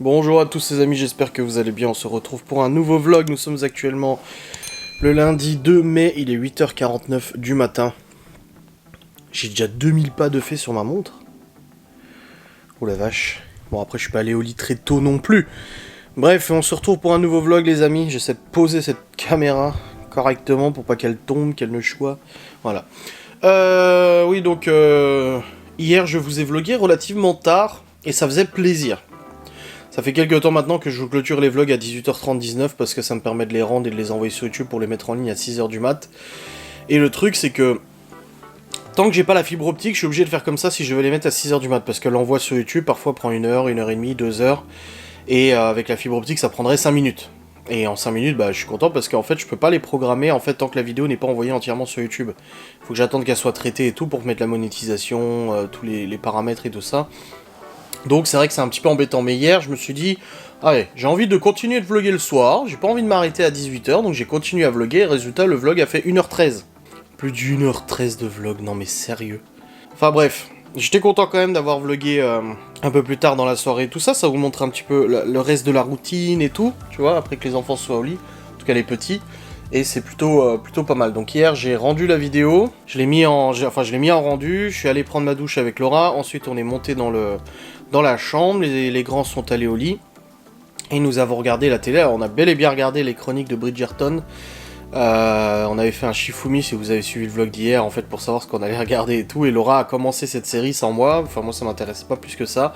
Bonjour à tous les amis, j'espère que vous allez bien, on se retrouve pour un nouveau vlog, nous sommes actuellement le lundi 2 mai, il est 8h49 du matin. J'ai déjà 2000 pas de fait sur ma montre. Oh la vache. Bon après je suis pas allé au lit très tôt non plus. Bref, on se retrouve pour un nouveau vlog les amis, j'essaie de poser cette caméra correctement pour pas qu'elle tombe, qu'elle ne choie. Voilà. Oui donc hier je vous ai vlogué relativement tard et ça faisait plaisir. Ça fait quelques temps maintenant que je vous clôture les vlogs à 18h30-19 parce que ça me permet de les rendre et de les envoyer sur YouTube pour les mettre en ligne à 6h du mat. Et le truc c'est que tant que j'ai pas la fibre optique, je suis obligé de faire comme ça si je veux les mettre à 6h du mat parce que l'envoi sur YouTube parfois prend 1 heure, 1h30, 2 heures et avec la fibre optique ça prendrait 5 minutes. Et en 5 minutes, bah, je suis content parce qu'en fait je peux pas les programmer en fait tant que la vidéo n'est pas envoyée entièrement sur YouTube. Faut que j'attende qu'elle soit traitée et tout pour mettre la monétisation, tous les paramètres et tout ça. Donc c'est vrai que c'est un petit peu embêtant, mais hier je me suis dit, allez, j'ai envie de continuer de vlogger le soir, j'ai pas envie de m'arrêter à 18h, donc j'ai continué à vlogger, résultat le vlog a fait 1h13. Plus d'1h13 de vlog, non mais sérieux. Enfin bref, j'étais content quand même d'avoir vlogué un peu plus tard dans la soirée, tout ça, ça vous montre un petit peu le reste de la routine et tout, tu vois, après que les enfants soient au lit, en tout cas les petits. Et c'est plutôt pas mal. Donc hier j'ai rendu la vidéo, je l'ai mis en rendu, je suis allé prendre ma douche avec Laura, ensuite on est monté dans la chambre, les grands sont allés au lit, et nous avons regardé la télé. Alors on a bel et bien regardé les chroniques de Bridgerton, on avait fait un Shifumi si vous avez suivi le vlog d'hier en fait pour savoir ce qu'on allait regarder et tout, et Laura a commencé cette série sans moi, enfin moi ça m'intéressait pas plus que ça,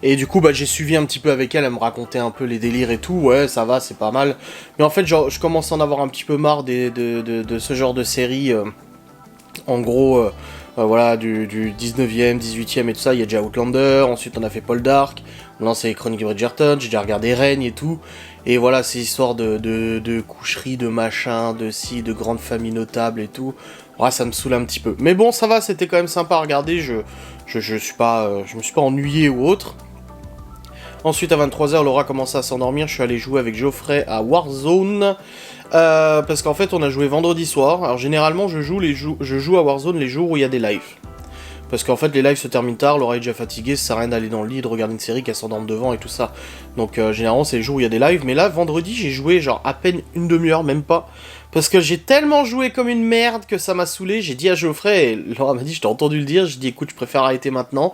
et du coup bah j'ai suivi un petit peu avec elle, elle me racontait un peu les délires et tout, ouais ça va, c'est pas mal, mais en fait genre, je commence à en avoir un petit peu marre de ce genre de série, en gros, voilà, du 19e, 18e et tout ça, il y a déjà Outlander, ensuite on a fait Paul Dark, maintenant c'est les Chroniques de Bridgerton, j'ai déjà regardé Règne et tout, et voilà, ces histoires de coucherie, de machin, de ci, de grandes familles notables et tout, ouais, ça me saoule un petit peu. Mais bon, ça va, c'était quand même sympa à regarder, je me suis pas ennuyé ou autre. Ensuite, à 23h, Laura commençait à s'endormir, je suis allé jouer avec Geoffrey à Warzone, parce qu'en fait, on a joué vendredi soir. Alors généralement, je joue à Warzone les jours où il y a des lives. Parce qu'en fait, les lives se terminent tard, Laura est déjà fatiguée, ça sert à rien d'aller dans le lit, de regarder une série, qu'elle s'endorme devant et tout ça. Donc généralement, c'est les jours où il y a des lives, mais là, vendredi, j'ai joué genre à peine une demi-heure, même pas. Parce que j'ai tellement joué comme une merde que ça m'a saoulé, j'ai dit à Geoffrey, et Laura m'a dit, je t'ai entendu le dire, j'ai dit, écoute, je préfère arrêter maintenant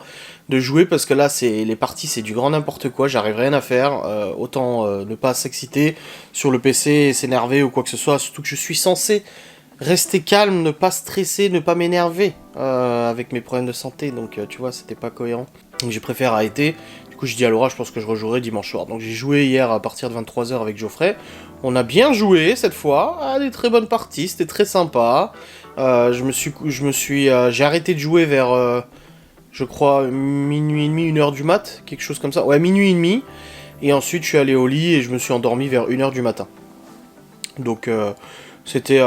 de jouer, parce que là, les parties, c'est du grand n'importe quoi, j'arrive rien à faire, autant ne pas s'exciter sur le PC, s'énerver ou quoi que ce soit, surtout que je suis censé rester calme, ne pas stresser, ne pas m'énerver avec mes problèmes de santé, donc tu vois, c'était pas cohérent. Donc j'ai préféré arrêter. Du coup, je dis à Laura, je pense que je rejouerai dimanche soir. Donc j'ai joué hier à partir de 23h avec Geoffrey. On a bien joué cette fois, des très bonnes parties, c'était très sympa. J'ai arrêté de jouer vers, je crois, minuit et demi, 1h du mat, quelque chose comme ça. Ouais, minuit et demi. Et ensuite, je suis allé au lit et je me suis endormi vers 1h du matin. Donc c'était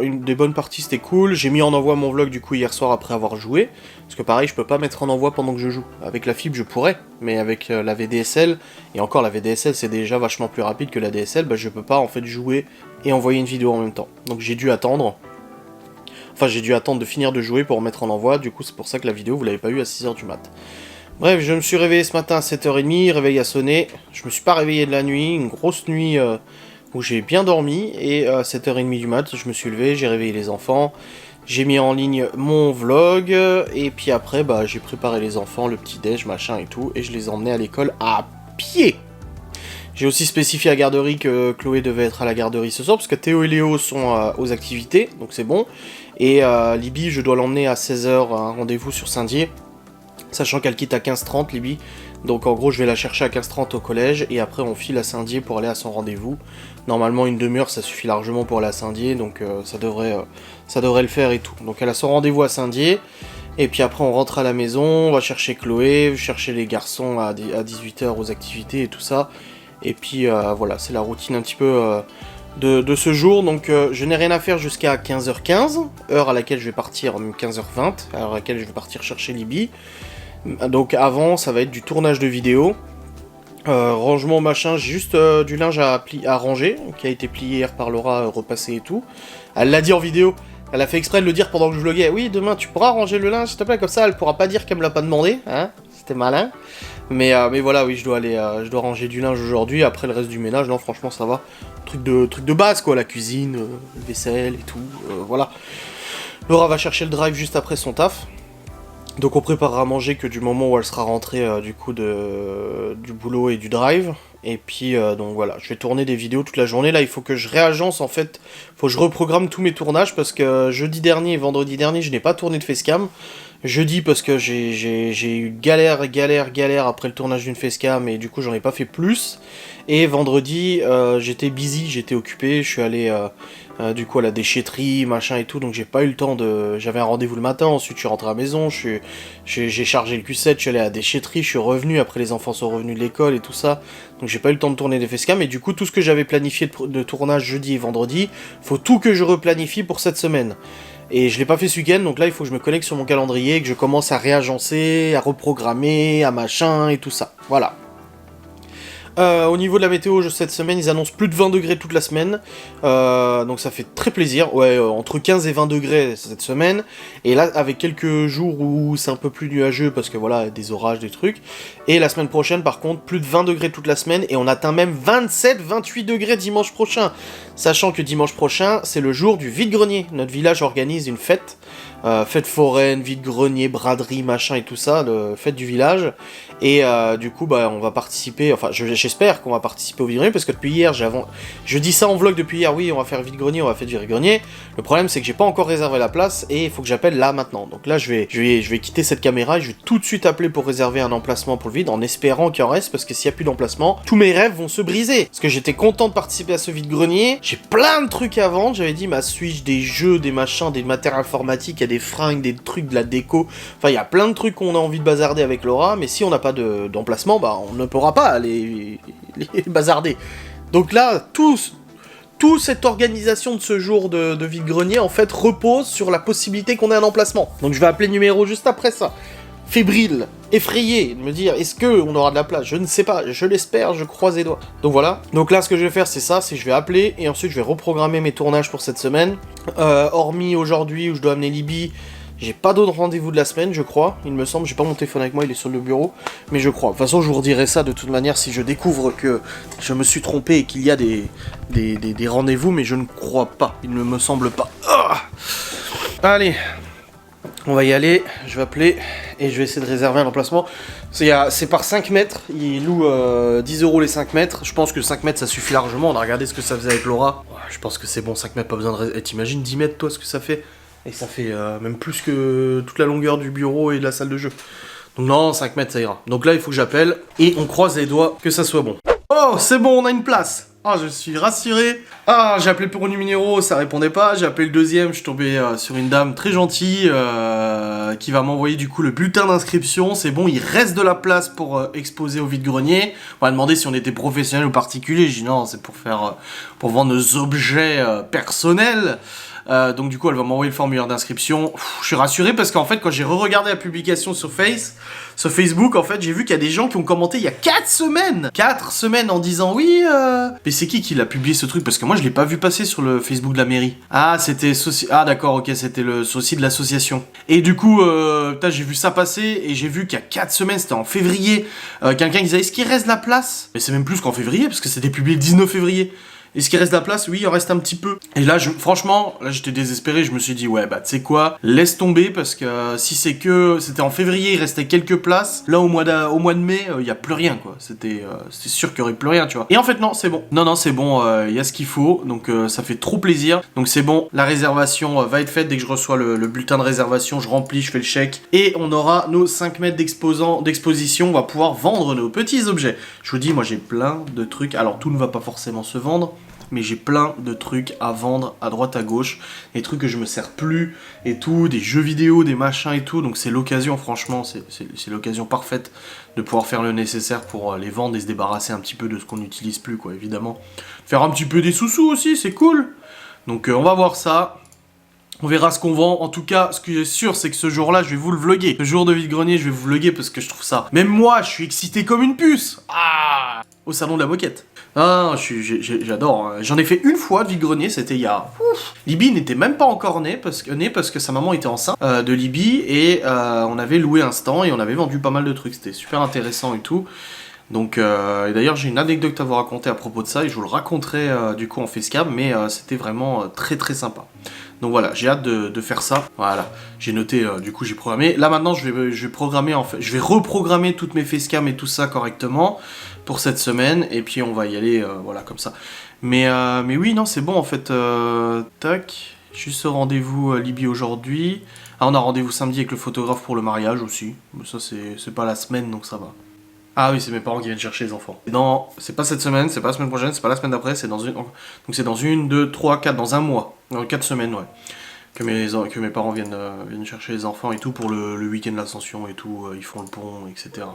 une des bonnes parties, c'était cool. J'ai mis en envoi mon vlog du coup hier soir après avoir joué. Parce que pareil, je peux pas mettre en envoi pendant que je joue. Avec la fibre, je pourrais, mais avec la VDSL, et encore la VDSL c'est déjà vachement plus rapide que la DSL, bah je peux pas en fait jouer et envoyer une vidéo en même temps. Donc j'ai dû attendre. Enfin, j'ai dû attendre de finir de jouer pour mettre en envoi, du coup c'est pour ça que la vidéo vous l'avez pas eu à 6h du mat. Bref, je me suis réveillé ce matin à 7h30, réveil a sonné. Je me suis pas réveillé de la nuit, une grosse nuit où j'ai bien dormi, et à 7h30 du mat, je me suis levé, j'ai réveillé les enfants, j'ai mis en ligne mon vlog, et puis après, bah, j'ai préparé les enfants, le petit-déj, machin et tout, et je les ai emmenés à l'école à pied. J'ai aussi spécifié à la garderie que Chloé devait être à la garderie ce soir, parce que Théo et Léo sont aux activités, donc c'est bon, et Libby, je dois l'emmener à 16h, un rendez-vous sur Saint-Dié, sachant qu'elle quitte à 15h30, Libby. Donc en gros, je vais la chercher à 15h30 au collège, et après on file à Saint-Dié pour aller à son rendez-vous. Normalement, une demi-heure, ça suffit largement pour aller à Saint-Dié, donc ça devrait le faire et tout. Donc elle a son rendez-vous à Saint-Dié, et puis après on rentre à la maison, on va chercher Chloé, chercher les garçons à 18h aux activités et tout ça. Et puis voilà, c'est la routine un petit peu de ce jour. Donc je n'ai rien à faire jusqu'à 15h15, heure à laquelle je vais partir, même 15h20, heure à laquelle je vais partir chercher Libby. Donc avant, ça va être du tournage de vidéo, rangement machin, j'ai juste du linge à ranger, qui a été plié hier par Laura, repassé et tout. Elle l'a dit en vidéo, elle a fait exprès de le dire pendant que je vloguais. Oui, demain tu pourras ranger le linge, s'il te plaît, comme ça elle pourra pas dire qu'elle me l'a pas demandé, hein. c'était malin. Mais voilà, oui, je dois ranger du linge aujourd'hui. Après, le reste du ménage, non, franchement, ça va. Truc de base, quoi, la cuisine, le vaisselle et tout, voilà. Laura va chercher le drive juste après son taf. Donc on préparera à manger que du moment où elle sera rentrée du coup du boulot et du drive. Et puis donc voilà, je vais tourner des vidéos toute la journée. Là il faut que je réagence en fait, faut que je reprogramme tous mes tournages parce que jeudi dernier et vendredi dernier je n'ai pas tourné de facecam. Jeudi parce que j'ai eu galère après le tournage d'une facecam et du coup j'en ai pas fait plus. Et vendredi j'étais busy, j'étais occupé, je suis allé du coup à la déchetterie, machin et tout, donc j'ai pas eu le temps de... J'avais un rendez-vous le matin, ensuite je suis rentré à la maison, j'ai chargé le Q7, je suis allé à la déchetterie, je suis revenu, après les enfants sont revenus de l'école et tout ça, donc j'ai pas eu le temps de tourner des facecam, et du coup tout ce que j'avais planifié de tournage jeudi et vendredi, faut tout que je replanifie pour cette semaine. Et je l'ai pas fait ce week-end, donc là il faut que je me connecte sur mon calendrier, que je commence à réagencer, à reprogrammer, à machin et tout ça, voilà. Au niveau de la météo, cette semaine, ils annoncent plus de 20 degrés toute la semaine, donc ça fait très plaisir, ouais, entre 15 et 20 degrés cette semaine, et là, avec quelques jours où c'est un peu plus nuageux, parce que voilà, des orages, des trucs, et la semaine prochaine, par contre, plus de 20 degrés toute la semaine, et on atteint même 27-28 degrés dimanche prochain, sachant que dimanche prochain, c'est le jour du vide-grenier, notre village organise une fête, fête foraine, vide-grenier, braderie, machin et tout ça, fête du village, et du coup, bah, on va participer, enfin, j'espère qu'on va participer au vide-grenier, parce que depuis hier, je dis ça en vlog depuis hier, oui, on va faire vide-grenier, on va faire du vide-grenier, le problème c'est que j'ai pas encore réservé la place, et il faut que j'appelle là, maintenant, donc là, je vais quitter cette caméra, et je vais tout de suite appeler pour réserver un emplacement pour le vide, en espérant qu'il en reste, parce que s'il y a plus d'emplacement, tous mes rêves vont se briser, parce que j'étais content de participer à ce vide-grenier, j'ai plein de trucs à vendre, j'avais dit ma Switch, des jeux, des machins, des matériels informatiques, il y a des fringues, des trucs, de la déco, enfin il y a plein de trucs qu'on a envie de bazarder avec Laura, mais si on n'a pas d'emplacement, bah on ne pourra pas les bazarder. Donc là, toute cette organisation de ce jour de vide-grenier, en fait, repose sur la possibilité qu'on ait un emplacement. Donc je vais appeler le numéro juste après ça. Fébrile, effrayé, de me dire, est-ce qu'on aura de la place? Je ne sais pas, je l'espère, je croise les doigts. Donc voilà, donc là ce que je vais faire c'est ça, c'est que je vais appeler, et ensuite je vais reprogrammer mes tournages pour cette semaine. Hormis aujourd'hui où je dois amener Libye, j'ai pas d'autres rendez-vous de la semaine, je crois, il me semble, j'ai pas mon téléphone avec moi, il est sur le bureau, mais je crois. De toute façon, je vous redirai ça de toute manière si je découvre que je me suis trompé et qu'il y a des rendez-vous, mais je ne crois pas, il ne me semble pas. Ah, allez, on va y aller, je vais appeler, et je vais essayer de réserver un emplacement. C'est par 5 mètres, il loue 10 € les 5 mètres, je pense que 5 mètres ça suffit largement, on a regardé ce que ça faisait avec Laura. Je pense que c'est bon, 5 mètres, pas besoin de... Et t'imagines 10 mètres toi ce que ça fait? Et ça fait même plus que toute la longueur du bureau et de la salle de jeu. Donc non, 5 mètres ça ira. Donc là il faut que j'appelle, et on croise les doigts que ça soit bon. Oh, c'est bon, on a une place. Ah, je suis rassuré. Ah, j'ai appelé pour un numéro, ça répondait pas. J'ai appelé le deuxième, je suis tombé sur une dame très gentille qui va m'envoyer du coup le bulletin d'inscription. C'est bon, il reste de la place pour exposer au vide-grenier. On m'a demandé si on était professionnel ou particulier. J'ai dit non, c'est pour vendre nos objets personnels. Donc du coup elle va m'envoyer le formulaire d'inscription. Je suis rassuré parce qu'en fait quand j'ai re-regardé la publication sur Facebook, en fait j'ai vu qu'il y a des gens qui ont commenté il y a 4 semaines 4 semaines en disant oui mais c'est qui l'a publié ce truc? Parce que moi je l'ai pas vu passer sur le Facebook de la mairie. Ah c'était ah d'accord, ok, c'était le souci de l'association. Et du coup j'ai vu ça passer et j'ai vu qu'il y a 4 semaines, c'était en février, quelqu'un disait est-ce qu'il reste de la place? Mais c'est même plus qu'en février parce que c'était publié le 19 février. Est-ce qu'il reste de la place? Oui, il en reste un petit peu. Et là, franchement, là j'étais désespéré, je me suis dit, ouais, bah tu sais quoi, laisse tomber, parce que si c'était en février, il restait quelques places, là au mois de mai, il y a plus rien, quoi. C'était sûr qu'il y aurait plus rien, tu vois. Et en fait, non, c'est bon. Non, c'est bon, il y a ce qu'il faut, donc ça fait trop plaisir. Donc c'est bon, la réservation va être faite, dès que je reçois le bulletin de réservation, je remplis, je fais le chèque, et on aura nos 5 mètres d'exposition, on va pouvoir vendre nos petits objets. Je vous dis, moi j'ai plein de trucs, alors tout ne va pas forcément se vendre, mais j'ai plein de trucs à vendre à droite à gauche, des trucs que je me sers plus et tout, des jeux vidéo, des machins et tout, donc c'est l'occasion, franchement, c'est l'occasion parfaite de pouvoir faire le nécessaire pour les vendre et se débarrasser un petit peu de ce qu'on n'utilise plus, quoi, évidemment. Faire un petit peu des sous-sous aussi, c'est cool. Donc on va voir ça. On verra ce qu'on vend. En tout cas, ce qui est sûr, c'est que ce jour-là, je vais vous le vlogger. Ce jour de vide-grenier, je vais vous vlogger parce que je trouve ça... Même moi, je suis excité comme une puce. Ah! au salon de la moquette. Ah, j'adore. Hein. J'en ai fait une fois de vide-grenier, c'était il y a... Libby n'était même pas encore née parce que sa maman était enceinte de Libby et on avait loué un stand et on avait vendu pas mal de trucs. C'était super intéressant et tout. Donc, et d'ailleurs, j'ai une anecdote à vous raconter à propos de ça et je vous le raconterai du coup en facecam, mais c'était vraiment très très sympa. Donc voilà, j'ai hâte de faire ça. Voilà, j'ai noté, du coup j'ai programmé. Là maintenant, je vais programmer en fait, je vais reprogrammer toutes mes facecam et tout ça correctement pour cette semaine et puis on va y aller, voilà comme ça. Mais oui, non, c'est bon en fait. Tac, juste rendez-vous Libye aujourd'hui. Ah, on a rendez-vous samedi avec le photographe pour le mariage aussi. Mais ça c'est pas la semaine donc ça va. Ah oui, c'est mes parents qui viennent chercher les enfants. Non, c'est pas cette semaine, c'est pas la semaine prochaine, c'est pas la semaine d'après, c'est dans une... Donc c'est dans 1, 2, 3, 4, dans un mois. Dans 4 semaines, ouais. Que mes parents viennent chercher les enfants et tout pour le week-end de l'Ascension et tout, ils font le pont, etc.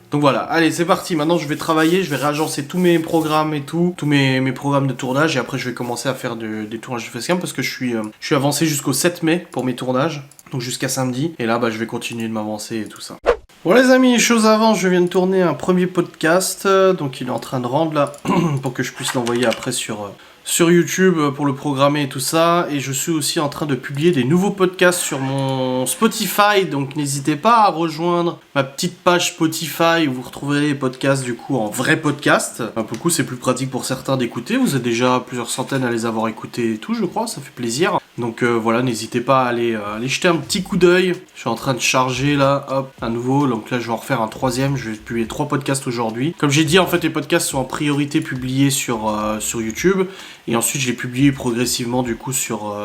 Donc voilà, allez, c'est parti. Maintenant, je vais travailler, je vais réagencer tous mes programmes et tout, tous mes programmes de tournage, et après, je vais commencer à faire des tournages de facecam parce que je suis avancé jusqu'au 7 mai pour mes tournages, donc jusqu'à samedi. Et là, bah, je vais continuer de m'avancer et tout ça. Bon les amis, chose avant, je viens de tourner un premier podcast, donc il est en train de rendre là, pour que je puisse l'envoyer après sur YouTube pour le programmer et tout ça, et je suis aussi en train de publier des nouveaux podcasts sur mon Spotify, donc n'hésitez pas à rejoindre ma petite page Spotify où vous retrouverez les podcasts du coup en vrai podcast. Pour le coup c'est plus pratique pour certains d'écouter, vous êtes déjà plusieurs centaines à les avoir écoutés et tout je crois, ça fait plaisir. Donc voilà, n'hésitez pas à aller jeter un petit coup d'œil. Je suis en train de charger là, hop, à nouveau. Donc là, je vais en refaire un troisième. Je vais publier 3 podcasts aujourd'hui. Comme j'ai dit, en fait, les podcasts sont en priorité publiés sur YouTube. Et ensuite, je les publie progressivement du coup sur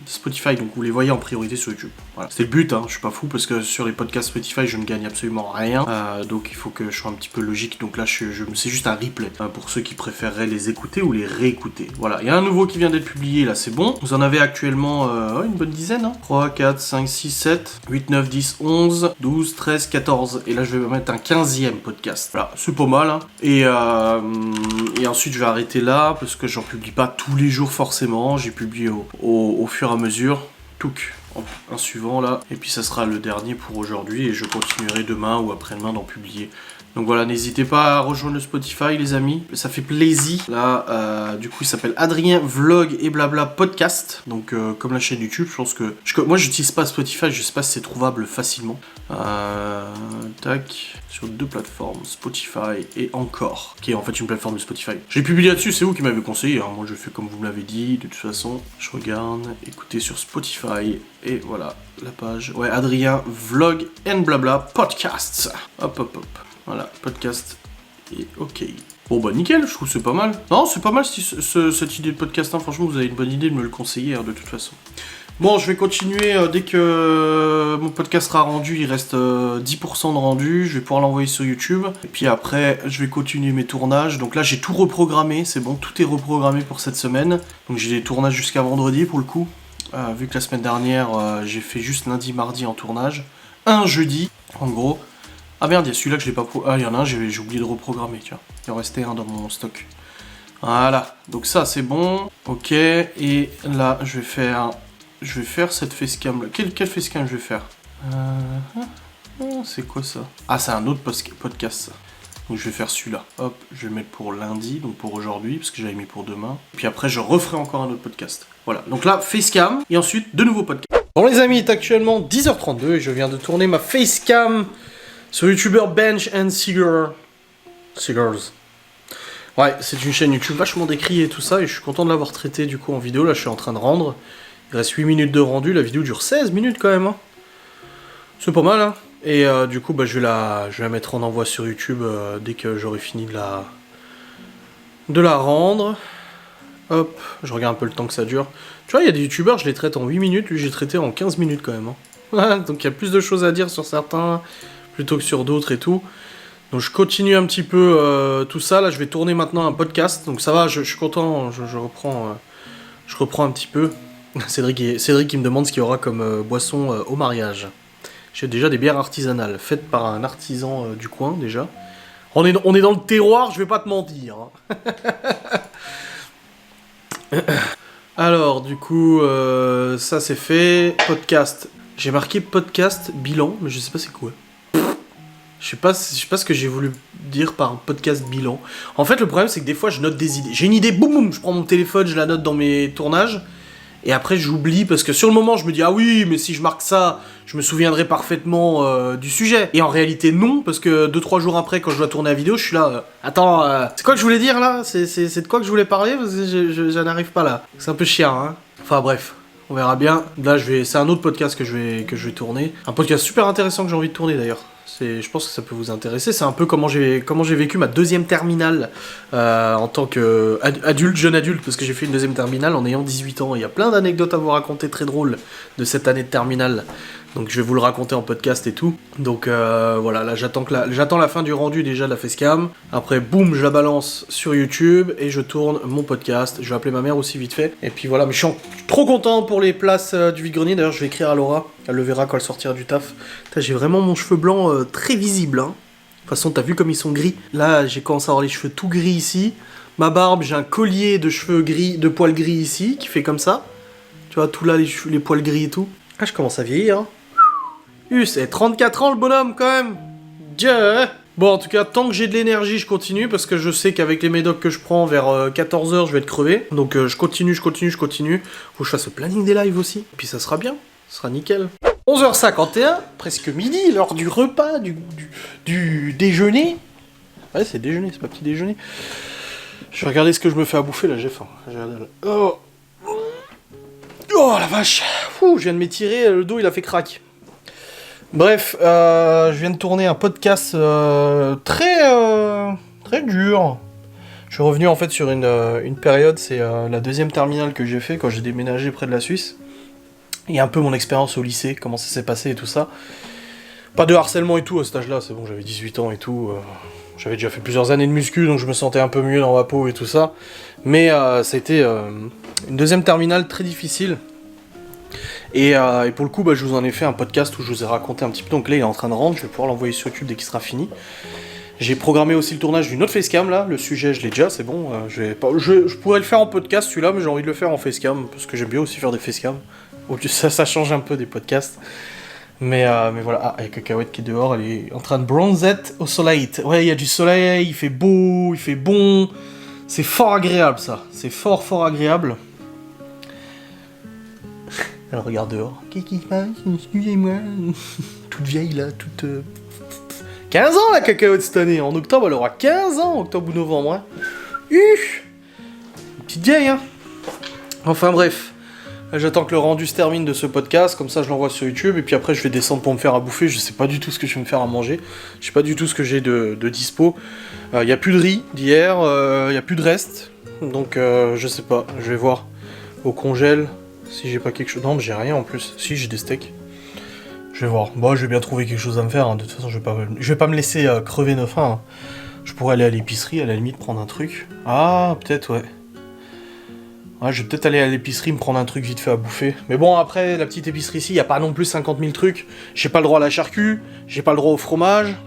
Spotify. Donc vous les voyez en priorité sur YouTube. Voilà. C'est le but, hein. Je suis pas fou parce que sur les podcasts Spotify, je ne gagne absolument rien. Donc il faut que je sois un petit peu logique. Donc là, c'est juste un replay pour ceux qui préféreraient les écouter ou les réécouter. Voilà. Il y a un nouveau qui vient d'être publié. Là, c'est bon. Vous en avez actuellement une bonne dizaine. Hein. 3, 4, 5, 6, 7, 8, 9, 10, 11, 12, 13, 14. Et là, je vais mettre un 15e podcast. Voilà, c'est pas mal. Hein. Et ensuite, je vais arrêter là parce que j'en publie pas tous les jours forcément. J'ai publié au fur et à mesure. Touc. Un suivant là. Et puis, ça sera le dernier pour aujourd'hui. Et je continuerai demain ou après-demain d'en publier. Donc voilà, n'hésitez pas à rejoindre le Spotify les amis, ça fait plaisir. Là, du coup il s'appelle Adrien Vlog et Blabla Podcast. Donc comme la chaîne YouTube, je pense que... moi j'utilise pas Spotify, je sais pas si c'est trouvable facilement. Tac, sur 2 plateformes, Spotify et Encore, qui est en fait une plateforme de Spotify. J'ai publié là-dessus, c'est vous qui m'avez conseillé, hein. Moi je fais comme vous me l'avez dit, de toute façon. Je regarde, écoutez sur Spotify, et voilà, la page. Ouais, Adrien Vlog and Blabla Podcasts. Hop hop hop. Voilà, podcast et ok. Bon bah nickel, je trouve que c'est pas mal. Non, c'est pas mal cette idée de podcast, hein. Franchement vous avez une bonne idée de me le conseiller hein, de toute façon. Bon, je vais continuer dès que mon podcast sera rendu, il reste 10% de rendu, je vais pouvoir l'envoyer sur YouTube. Et puis après, je vais continuer mes tournages. Donc là, j'ai tout reprogrammé, c'est bon, tout est reprogrammé pour cette semaine. Donc j'ai des tournages jusqu'à vendredi pour le coup. Vu que la semaine dernière, j'ai fait juste lundi, mardi en tournage. Un jeudi, en gros. Ah merde, il y a celui-là que je l'ai pas... Ah, il y en a un, j'ai oublié de reprogrammer, tiens. Il en restait un dans mon stock. Voilà, donc ça c'est bon. Ok, et là, je vais faire cette facecam là. Quel facecam je vais faire c'est quoi ça? Ah, c'est un autre podcast ça. Donc je vais faire celui-là. Hop, je vais le mettre pour lundi, donc pour aujourd'hui, parce que j'avais mis pour demain. Puis après, je referai encore un autre podcast. Voilà, donc là, facecam, et ensuite, de nouveaux podcasts. Bon les amis, il est actuellement 10h32 et je viens de tourner ma facecam sur YouTuber Bench and Cigars. Ouais, c'est une chaîne YouTube vachement décriée et tout ça, et je suis content de l'avoir traité du coup en vidéo. Là, je suis en train de rendre. Il reste 8 minutes de rendu, la vidéo dure 16 minutes quand même. Hein. C'est pas mal, hein. Et du coup, bah, je vais la mettre en envoi sur YouTube dès que j'aurai fini de la rendre. Hop, je regarde un peu le temps que ça dure. Tu vois, il y a des youtubeurs, je les traite en 8 minutes, lui j'ai traité en 15 minutes quand même. Hein. Donc il y a plus de choses à dire sur certains, plutôt que sur d'autres et tout. Donc je continue un petit peu tout ça, là je vais tourner maintenant un podcast, donc ça va, je suis content, je reprends un petit peu. Cédric qui me demande ce qu'il y aura comme boisson au mariage. J'ai déjà des bières artisanales, faites par un artisan du coin déjà. On est dans le terroir, je vais pas te mentir. Hein. Alors du coup, ça c'est fait, podcast. J'ai marqué podcast bilan, mais je sais pas c'est quoi. Je sais pas ce que j'ai voulu dire par podcast bilan. En fait, le problème, c'est que des fois, je note des idées. J'ai une idée, boum, boum, je prends mon téléphone, je la note dans mes tournages. Et après, j'oublie, parce que sur le moment, je me dis, ah oui, mais si je marque ça, je me souviendrai parfaitement du sujet. Et en réalité, non, parce que 2-3 jours après, quand je dois tourner la vidéo, je suis là, attends, c'est quoi que je voulais dire, là c'est de quoi que je voulais parler? Parce que je n'arrive pas, là. C'est un peu chiant, hein. Enfin, bref. On verra bien. Là, c'est un autre podcast que je vais tourner. Un podcast super intéressant que j'ai envie de tourner, d'ailleurs. Je pense que ça peut vous intéresser. C'est un peu comment j'ai vécu ma deuxième terminale en tant que jeune adulte, parce que j'ai fait une deuxième terminale en ayant 18 ans. Il y a plein d'anecdotes à vous raconter très drôles de cette année de terminale. Donc je vais vous le raconter en podcast et tout. Donc voilà, là j'attends la fin du rendu déjà de la facecam. Après, boum, je la balance sur YouTube et je tourne mon podcast. Je vais appeler ma mère aussi vite fait. Et puis voilà, mais je suis trop content pour les places du vide-grenier. D'ailleurs, je vais écrire à Laura. Elle le verra quand elle sortira du taf. J'ai vraiment mon cheveu blanc très visible. Hein. De toute façon, t'as vu comme ils sont gris. Là, j'ai commencé à avoir les cheveux tout gris ici. Ma barbe, j'ai un collier de cheveux gris, de poils gris ici, qui fait comme ça. Tu vois, tout là, les poils gris et tout. Ah, je commence à vieillir. Hein. C'est 34 ans le bonhomme quand même. Dieu. Bon, en tout cas, tant que j'ai de l'énergie, je continue, parce que je sais qu'avec les médocs que je prends, vers 14h, je vais être crevé. Donc je continue. Faut que je fasse le planning des lives aussi. Puis ça sera bien. Ce sera nickel. 11h51, presque midi, l'heure du repas, du déjeuner. Ouais, c'est déjeuner, c'est pas petit déjeuner. Je vais regarder ce que je me fais à bouffer, là, j'ai faim. Oh la vache. Je viens de m'étirer, le dos il a fait crack. Bref, je viens de tourner un podcast très dur. Je suis revenu en fait sur une période, c'est la deuxième terminale que j'ai fait quand j'ai déménagé près de la Suisse. Et un peu mon expérience au lycée, comment ça s'est passé et tout ça. Pas de harcèlement et tout à cet âge-là, c'est bon, j'avais 18 ans et tout. J'avais déjà fait plusieurs années de muscu, donc je me sentais un peu mieux dans ma peau et tout ça. Mais ça a été une deuxième terminale très difficile. Et pour le coup, je vous en ai fait un podcast où je vous ai raconté un petit peu. Donc là, il est en train de rendre, je vais pouvoir l'envoyer sur YouTube dès qu'il sera fini. J'ai programmé aussi le tournage d'une autre facecam, là. Le sujet, je l'ai déjà, c'est bon. Je pourrais le faire en podcast, celui-là, mais j'ai envie de le faire en facecam, parce que j'aime bien aussi faire des facecams. Ça change un peu des podcasts. Mais voilà. Ah, il y a Cacahuète qui est dehors, elle est en train de bronzer au soleil. Ouais, il y a du soleil, il fait beau, il fait bon. C'est fort agréable, ça. C'est fort agréable. Elle regarde dehors. Qu'est-ce qui se passe? Excusez-moi. Toute vieille, là, toute... 15 ans, la Cacahuète, cette année. En octobre, elle aura 15 ans, octobre ou novembre. Hein. Une petite vieille, hein. Enfin, bref. J'attends que le rendu se termine de ce podcast, comme ça je l'envoie sur YouTube, et puis après je vais descendre pour me faire à bouffer. Je sais pas du tout ce que je vais me faire à manger. Je sais pas du tout ce que j'ai de dispo. Y a plus de riz d'hier, y a plus de reste. Donc je sais pas, je vais voir au congèle si j'ai pas quelque chose. Non, mais j'ai rien en plus. Si, j'ai des steaks. Je vais voir. Bon, je vais bien trouver quelque chose à me faire. Hein. De toute façon, je vais pas me laisser crever de faim. Hein. Je pourrais aller à l'épicerie, à la limite, prendre un truc. Ah, peut-être, ouais. Ouais, je vais peut-être aller à l'épicerie, me prendre un truc vite fait à bouffer. Mais bon, après, la petite épicerie ici, y a pas non plus 50 000 trucs. J'ai pas le droit à la charcuterie, j'ai pas le droit au fromage.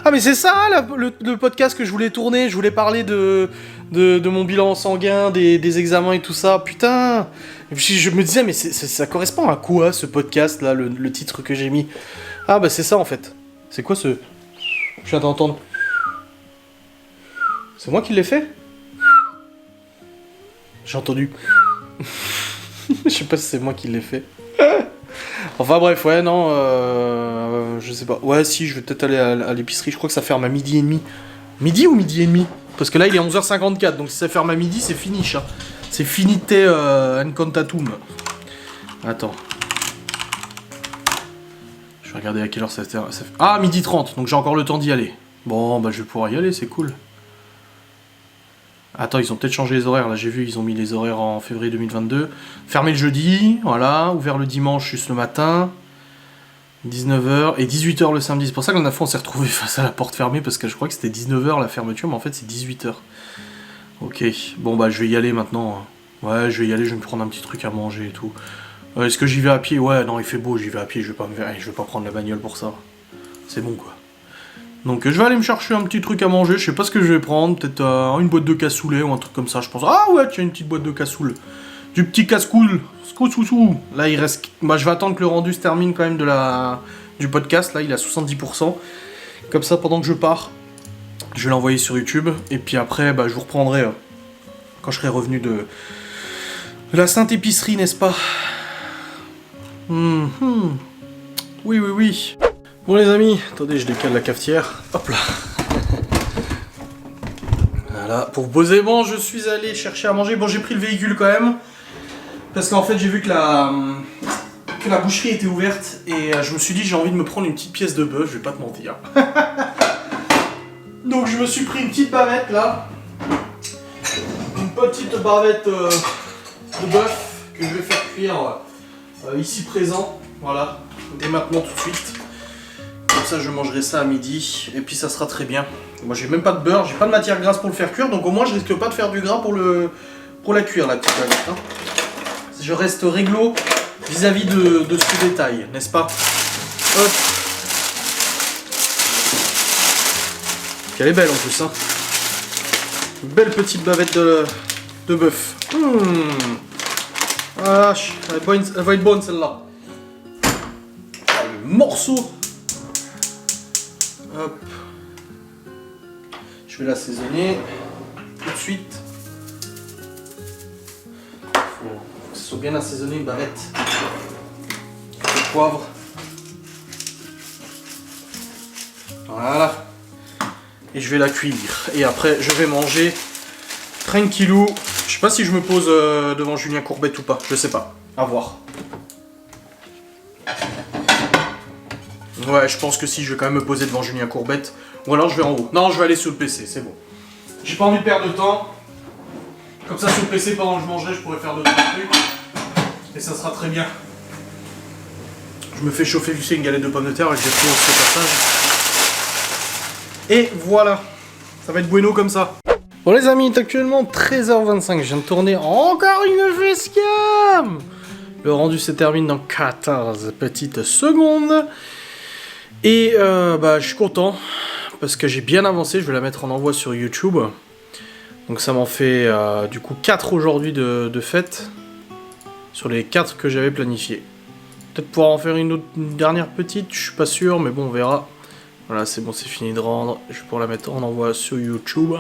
Ah, mais c'est ça, le podcast que je voulais tourner. Je voulais parler de mon bilan sanguin, des examens et tout ça. Putain. Et puis je me disais, mais ça correspond à quoi, ce podcast, là, le titre que j'ai mis? Ah, bah c'est ça, en fait. C'est quoi ce... Je viens d'entendre. C'est moi qui l'ai fait? J'ai entendu. Je sais pas si c'est moi qui l'ai fait. Enfin bref, ouais, non, je sais pas. Ouais, si, je vais peut-être aller à l'épicerie. Je crois que ça ferme à midi et demi. Midi ou midi et demi? Parce que là, il est 11h54, donc si ça ferme à midi, c'est finish. Hein. C'est finite incontatum. Attends. Je vais regarder à quelle heure ça fait. Ah, midi 30, donc j'ai encore le temps d'y aller. Bon, bah je vais pouvoir y aller, c'est cool. Attends, ils ont peut-être changé les horaires, là j'ai vu, ils ont mis les horaires en février 2022. Fermé le jeudi, voilà, ouvert le dimanche juste le matin, 19h, et 18h le samedi. C'est pour ça que la fois on s'est retrouvé face à la porte fermée, parce que je crois que c'était 19h la fermeture, mais en fait c'est 18h. Ok, bon bah je vais y aller maintenant. Ouais, je vais y aller, je vais me prendre un petit truc à manger et tout. Est-ce que j'y vais à pied? Ouais, non, il fait beau, j'y vais à pied, je vais pas prendre la bagnole pour ça. C'est bon quoi. Donc je vais aller me chercher un petit truc à manger, je sais pas ce que je vais prendre, peut-être une boîte de cassoulet ou un truc comme ça, je pense. Ah ouais, tiens, une petite boîte de cassoulet. Du petit casse-coule. Là il reste... Bah je vais attendre que le rendu se termine quand même du podcast, là il est à 70%. Comme ça, pendant que je pars, je vais l'envoyer sur YouTube. Et puis après, bah, je vous reprendrai quand je serai revenu de la Sainte Épicerie, n'est-ce pas? Oui, oui, oui. Bon les amis, attendez, je décale la cafetière. Hop là. Voilà, pour vous poser, bon, je suis allé chercher à manger. Bon, j'ai pris le véhicule quand même. Parce qu'en fait, j'ai vu que la boucherie était ouverte. Et je me suis dit, j'ai envie de me prendre une petite pièce de bœuf, je vais pas te mentir. Donc je me suis pris une petite bavette là. Une petite bavette de bœuf que je vais faire cuire ici présent. Voilà, dès maintenant tout de suite. Comme ça je mangerai ça à midi et puis ça sera très bien. Moi j'ai même pas de beurre, j'ai pas de matière grasse pour le faire cuire, donc au moins je risque pas de faire du gras pour la cuire la petite bavette. Hein. Je reste réglo vis-à-vis de ce détail, n'est-ce pas? Hop. Elle est belle en plus, hein. Une belle petite bavette de bœuf. Ah, elle va être bonne celle-là. Le morceau. Hop. Je vais l'assaisonner tout de suite. Faut que ce soit bien assaisonné une bavette. Le poivre. Voilà. Et je vais la cuire. Et après, je vais manger tranquillou. Je sais pas si je me pose devant Julien Courbet ou pas. Je sais pas. À voir. Ouais, je pense que si, je vais quand même me poser devant Julien Courbet. Ou alors je vais en haut. Non, je vais aller sur le PC, c'est bon. J'ai pas envie de perdre de temps. Comme ça, sur le PC, pendant que je mangerai, je pourrais faire d'autres trucs. Et ça sera très bien. Je me fais chauffer vite fait une galette de pommes de terre avec des fruits au passage. Et voilà. Ça va être bueno comme ça. Bon les amis, il est actuellement 13h25. Je viens de tourner encore une facecam. Le rendu se termine dans 14 petites secondes. Et bah, je suis content. Parce que j'ai bien avancé. Je vais la mettre en envoi sur YouTube. Donc ça m'en fait du coup 4 aujourd'hui de fête. Sur les 4 que j'avais planifiés. Peut-être pouvoir en faire une dernière petite. Je suis pas sûr, mais bon, on verra. Voilà, c'est bon, c'est fini de rendre. Je vais pouvoir la mettre en envoi sur YouTube.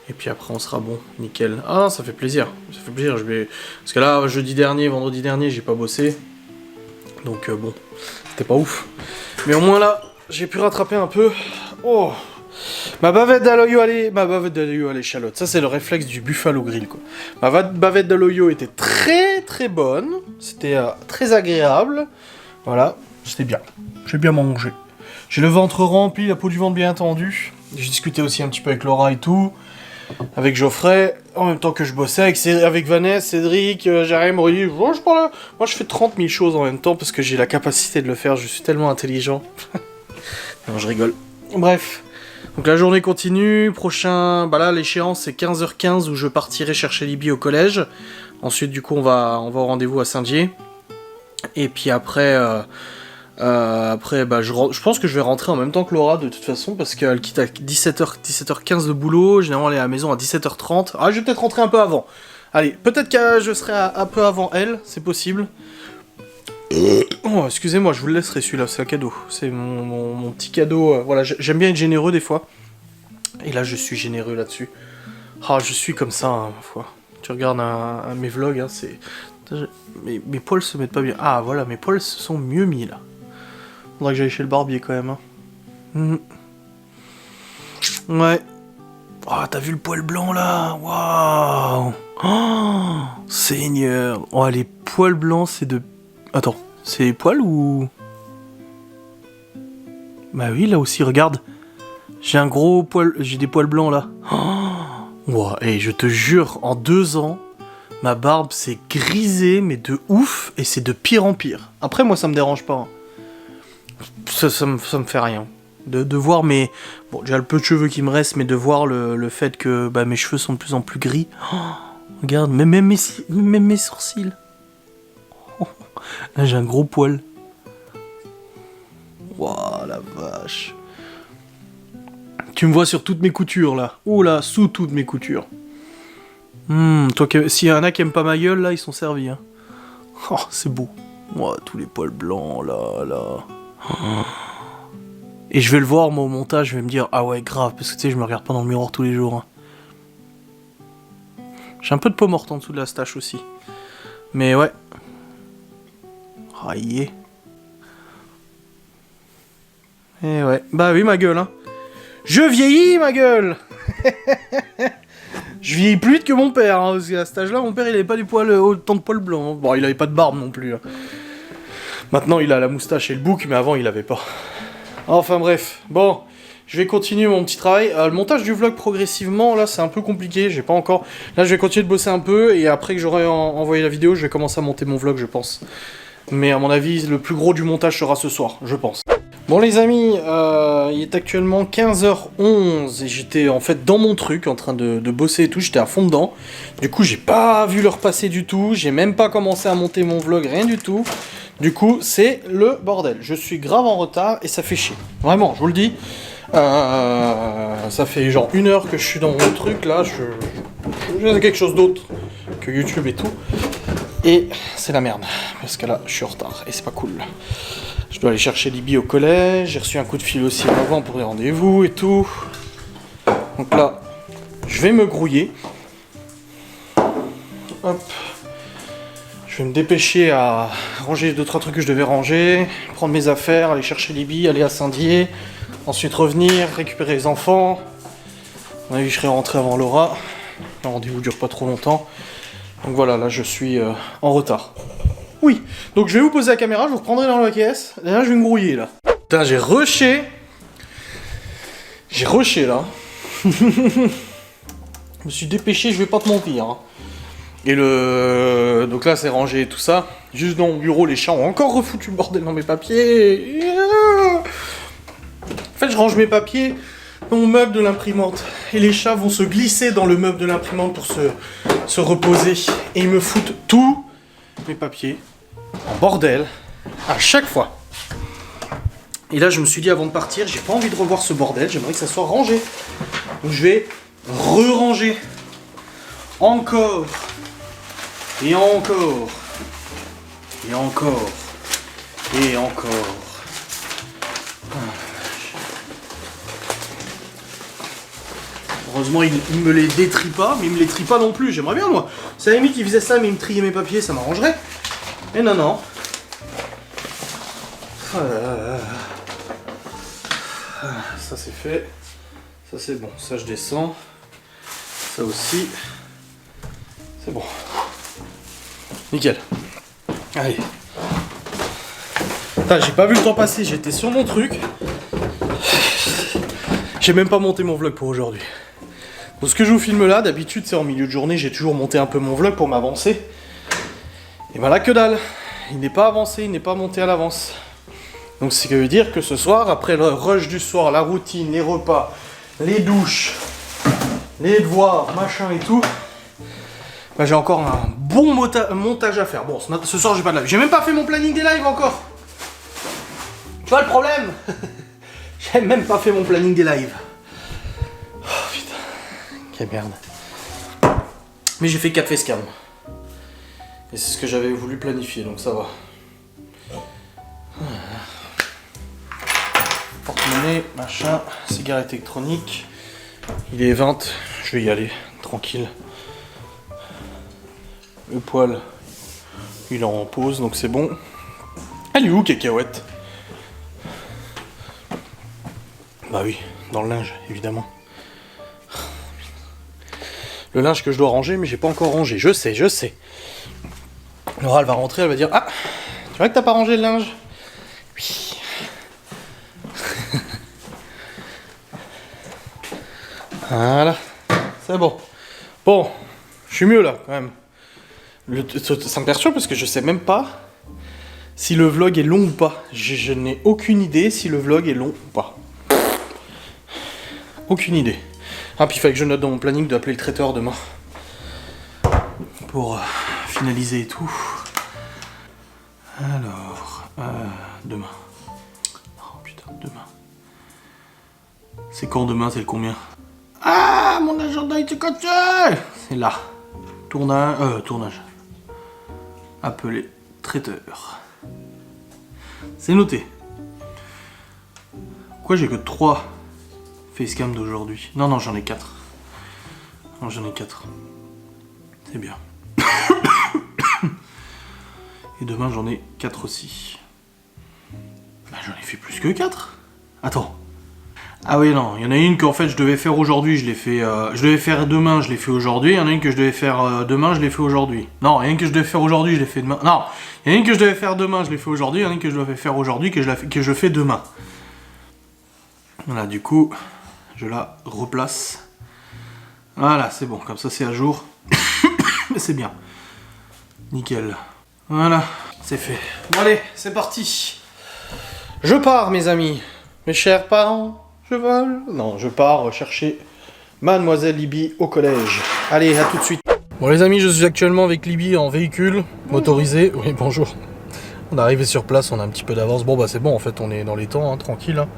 Et puis après, on sera bon, nickel. Ah, ça fait plaisir. Ça fait plaisir. Parce que là, vendredi dernier, j'ai pas bossé. Donc bon, c'était pas ouf. Mais au moins là, j'ai pu rattraper un peu. Oh, ma bavette d'aloyo à l'échalote. Ça, c'est le réflexe du Buffalo Grill, quoi. Ma bavette d'aloyo était très très bonne. C'était très agréable. Voilà, c'était bien. J'ai bien mangé. J'ai le ventre rempli, la peau du ventre bien tendue. J'ai discuté aussi un petit peu avec Laura et tout. Avec Geoffrey, en même temps que je bossais avec Vanessa, Cédric, Jérémy, Aurélie. Moi je fais 30 000 choses en même temps parce que j'ai la capacité de le faire, je suis tellement intelligent. Non, je rigole. Bref, donc la journée continue. Prochain, bah là l'échéance c'est 15h15 où je partirai chercher Libye au collège. Ensuite du coup on va au rendez-vous à Saint-Dié. Et puis après... bah, je pense que je vais rentrer en même temps que Laura de toute façon parce qu'elle quitte à 17h15 de boulot, généralement elle est à la maison à 17h30. Ah, je vais peut-être rentrer un peu avant. Allez, peut-être que je serai un peu avant elle, c'est possible. Oh, excusez-moi, je vous le laisserai celui-là, c'est un cadeau. C'est mon petit cadeau. Voilà, j'aime bien être généreux des fois. Et là, je suis généreux là-dessus. Ah, je suis comme ça, hein, ma foi. Tu regardes mes vlogs, hein, c'est... Mes poils se mettent pas bien. Ah, voilà, mes poils se sont mieux mis, là. Faudrait que j'aille chez le barbier, quand même, hein. Ouais. Oh, t'as vu le poil blanc, là? Waouh! Oh, Seigneur! Oh, les poils blancs, c'est de... Attends, c'est les poils ou... Bah oui, là aussi, regarde. J'ai un gros poil... J'ai des poils blancs, là. Oh, wow, et je te jure, en 2 ans, ma barbe s'est grisée, mais de ouf, et c'est de pire en pire. Après, moi, ça me dérange pas. Hein. Ça me fait rien. De voir mes... Bon, déjà le peu de cheveux qui me restent, mais de voir le fait que bah, mes cheveux sont de plus en plus gris. Oh, regarde, même mes sourcils. Oh, là, j'ai un gros poil. Waouh, la vache. Tu me vois sur toutes mes coutures, là. Oh là, sous toutes mes coutures. S'il y en a qui aiment pas ma gueule, là, ils sont servis. Hein. Oh, c'est beau. Oh, tous les poils blancs, là. Oh. Et je vais le voir, moi, au montage, je vais me dire, ah ouais, grave, parce que tu sais, je me regarde pas dans le miroir tous les jours. Hein. J'ai un peu de peau morte en dessous de la stache aussi. Mais ouais. Aïe. Et ouais. Bah oui, ma gueule, hein. Je vieillis, ma gueule. Je vieillis plus vite que mon père, hein, parce qu'à cet âge-là, mon père, il avait pas des poils, autant de poils blancs. Hein. Bon, il avait pas de barbe non plus. Hein. Maintenant, il a la moustache et le bouc, mais avant, il avait pas. Enfin bref, bon, je vais continuer mon petit travail. Le montage du vlog progressivement, là, c'est un peu compliqué, j'ai pas encore... Là, je vais continuer de bosser un peu, et après que j'aurai envoyé la vidéo, je vais commencer à monter mon vlog, je pense. Mais à mon avis, le plus gros du montage sera ce soir, je pense. Bon les amis, il est actuellement 15h11, et j'étais en fait dans mon truc, en train de bosser et tout, j'étais à fond dedans. Du coup, j'ai pas vu l'heure passer du tout, j'ai même pas commencé à monter mon vlog, rien du tout. Du coup, c'est le bordel. Je suis grave en retard et ça fait chier. Vraiment, je vous le dis. Ça fait genre 1 heure que je suis dans mon truc, là. Je fais quelque chose d'autre que YouTube et tout. Et c'est la merde. Parce que là, je suis en retard et c'est pas cool. Je dois aller chercher Libby au collège. J'ai reçu un coup de fil aussi avant pour des rendez-vous et tout. Donc là, je vais me grouiller. Hop. Je vais me dépêcher à ranger 2-3 trucs que je devais ranger, prendre mes affaires, aller chercher Libby, aller à Saint-Dié, ensuite revenir, récupérer les enfants. À mon avis, je serai rentré avant Laura. Le rendez-vous dure pas trop longtemps. Donc voilà, là je suis en retard. Oui, donc je vais vous poser la caméra, je vous reprendrai dans la caisse. Et là, je vais me grouiller là. Putain, j'ai rushé. J'ai rushé là. Je me suis dépêché, je vais pas te mentir. Hein. Et donc là c'est rangé et tout ça. Juste dans mon bureau, les chats ont encore refoutu le bordel dans mes papiers. En fait, je range mes papiers dans mon meuble de l'imprimante. Et les chats vont se glisser dans le meuble de l'imprimante pour se reposer. Et ils me foutent tous mes papiers en bordel à chaque fois. Et là je me suis dit avant de partir, j'ai pas envie de revoir ce bordel, j'aimerais que ça soit rangé. Donc je vais re-ranger. Encore. Et encore. Et encore. Et encore. Heureusement, il me les détrie pas, mais il me les trie pas non plus. J'aimerais bien, moi. C'est à la limite, il faisait ça, mais il me triait mes papiers, ça m'arrangerait. Mais non, non. Ça, c'est fait. Ça, c'est bon. Ça, je descends. Ça aussi. C'est bon. Nickel. Allez. Putain, j'ai pas vu le temps passer, j'étais sur mon truc. J'ai même pas monté mon vlog pour aujourd'hui. Pour ce que je vous filme là, d'habitude c'est en milieu de journée, j'ai toujours monté un peu mon vlog pour m'avancer. Et ben là que dalle. Il n'est pas avancé, il n'est pas monté à l'avance. Donc ce qui veut dire que ce soir, après le rush du soir, la routine, les repas, les douches, les devoirs, machin et tout, bah, j'ai encore un bon montage à faire. Bon, ce soir j'ai pas de live. J'ai même pas fait mon planning des lives encore. Tu vois le problème? J'ai même pas fait mon planning des lives. Oh putain, quelle merde. Mais j'ai fait 4 facecam. Et c'est ce que j'avais voulu planifier, donc ça va. Porte-monnaie, machin, cigarette électronique. Il est 20, je vais y aller, tranquille. Le poil, il est en pause, donc c'est bon. Elle est où, cacahuète? Bah oui, dans le linge, évidemment. Le linge que je dois ranger, mais j'ai pas encore rangé. Je sais, je sais. Laura, elle va rentrer, elle va dire: ah, tu vois que t'as pas rangé le linge? Oui. Voilà. C'est bon. Bon, je suis mieux là, quand même. Ça me perturbe parce que je sais même pas si le vlog est long ou pas. Je n'ai aucune idée si le vlog est long ou pas. Aucune idée. Ah, puis il fallait que je note dans mon planning d'appeler le traiteur demain. Pour finaliser et tout. Alors, demain. Oh putain, demain. C'est quand demain, c'est le combien? Ah, mon agenda était cassé. C'est là. Tournage. Appeler traiteur. C'est noté. Pourquoi j'ai que 3 facecam d'aujourd'hui? Non, non, j'en ai 4. Non, j'en ai 4. C'est bien. Et demain, j'en ai 4 aussi. Bah, j'en ai fait plus que 4. Attends. Ah oui, non, il y en a une qu'en fait je devais faire aujourd'hui, je l'ai fait... je devais faire demain, je l'ai fait aujourd'hui. Il y en a une que je devais faire demain, je l'ai fait aujourd'hui. Non, il y en a une que je devais faire aujourd'hui, je l'ai fait demain. Non, il y en a une que je devais faire demain, je l'ai fait aujourd'hui. Il y en a une que je devais faire aujourd'hui, que je fais demain. Voilà, du coup, je la replace. Voilà, c'est bon, comme ça c'est à jour. C'est bien. Nickel. Voilà, c'est fait. Bon allez, c'est parti. Je pars, mes amis. Mes chers parents. Je vole. Non, je pars chercher Mademoiselle Libby au collège. Allez, à tout de suite. Bon les amis, je suis actuellement avec Libby en véhicule motorisé. Oui, bonjour. On est arrivé sur place, on a un petit peu d'avance. Bon bah c'est bon, en fait on est dans les temps, hein, tranquille. Hein.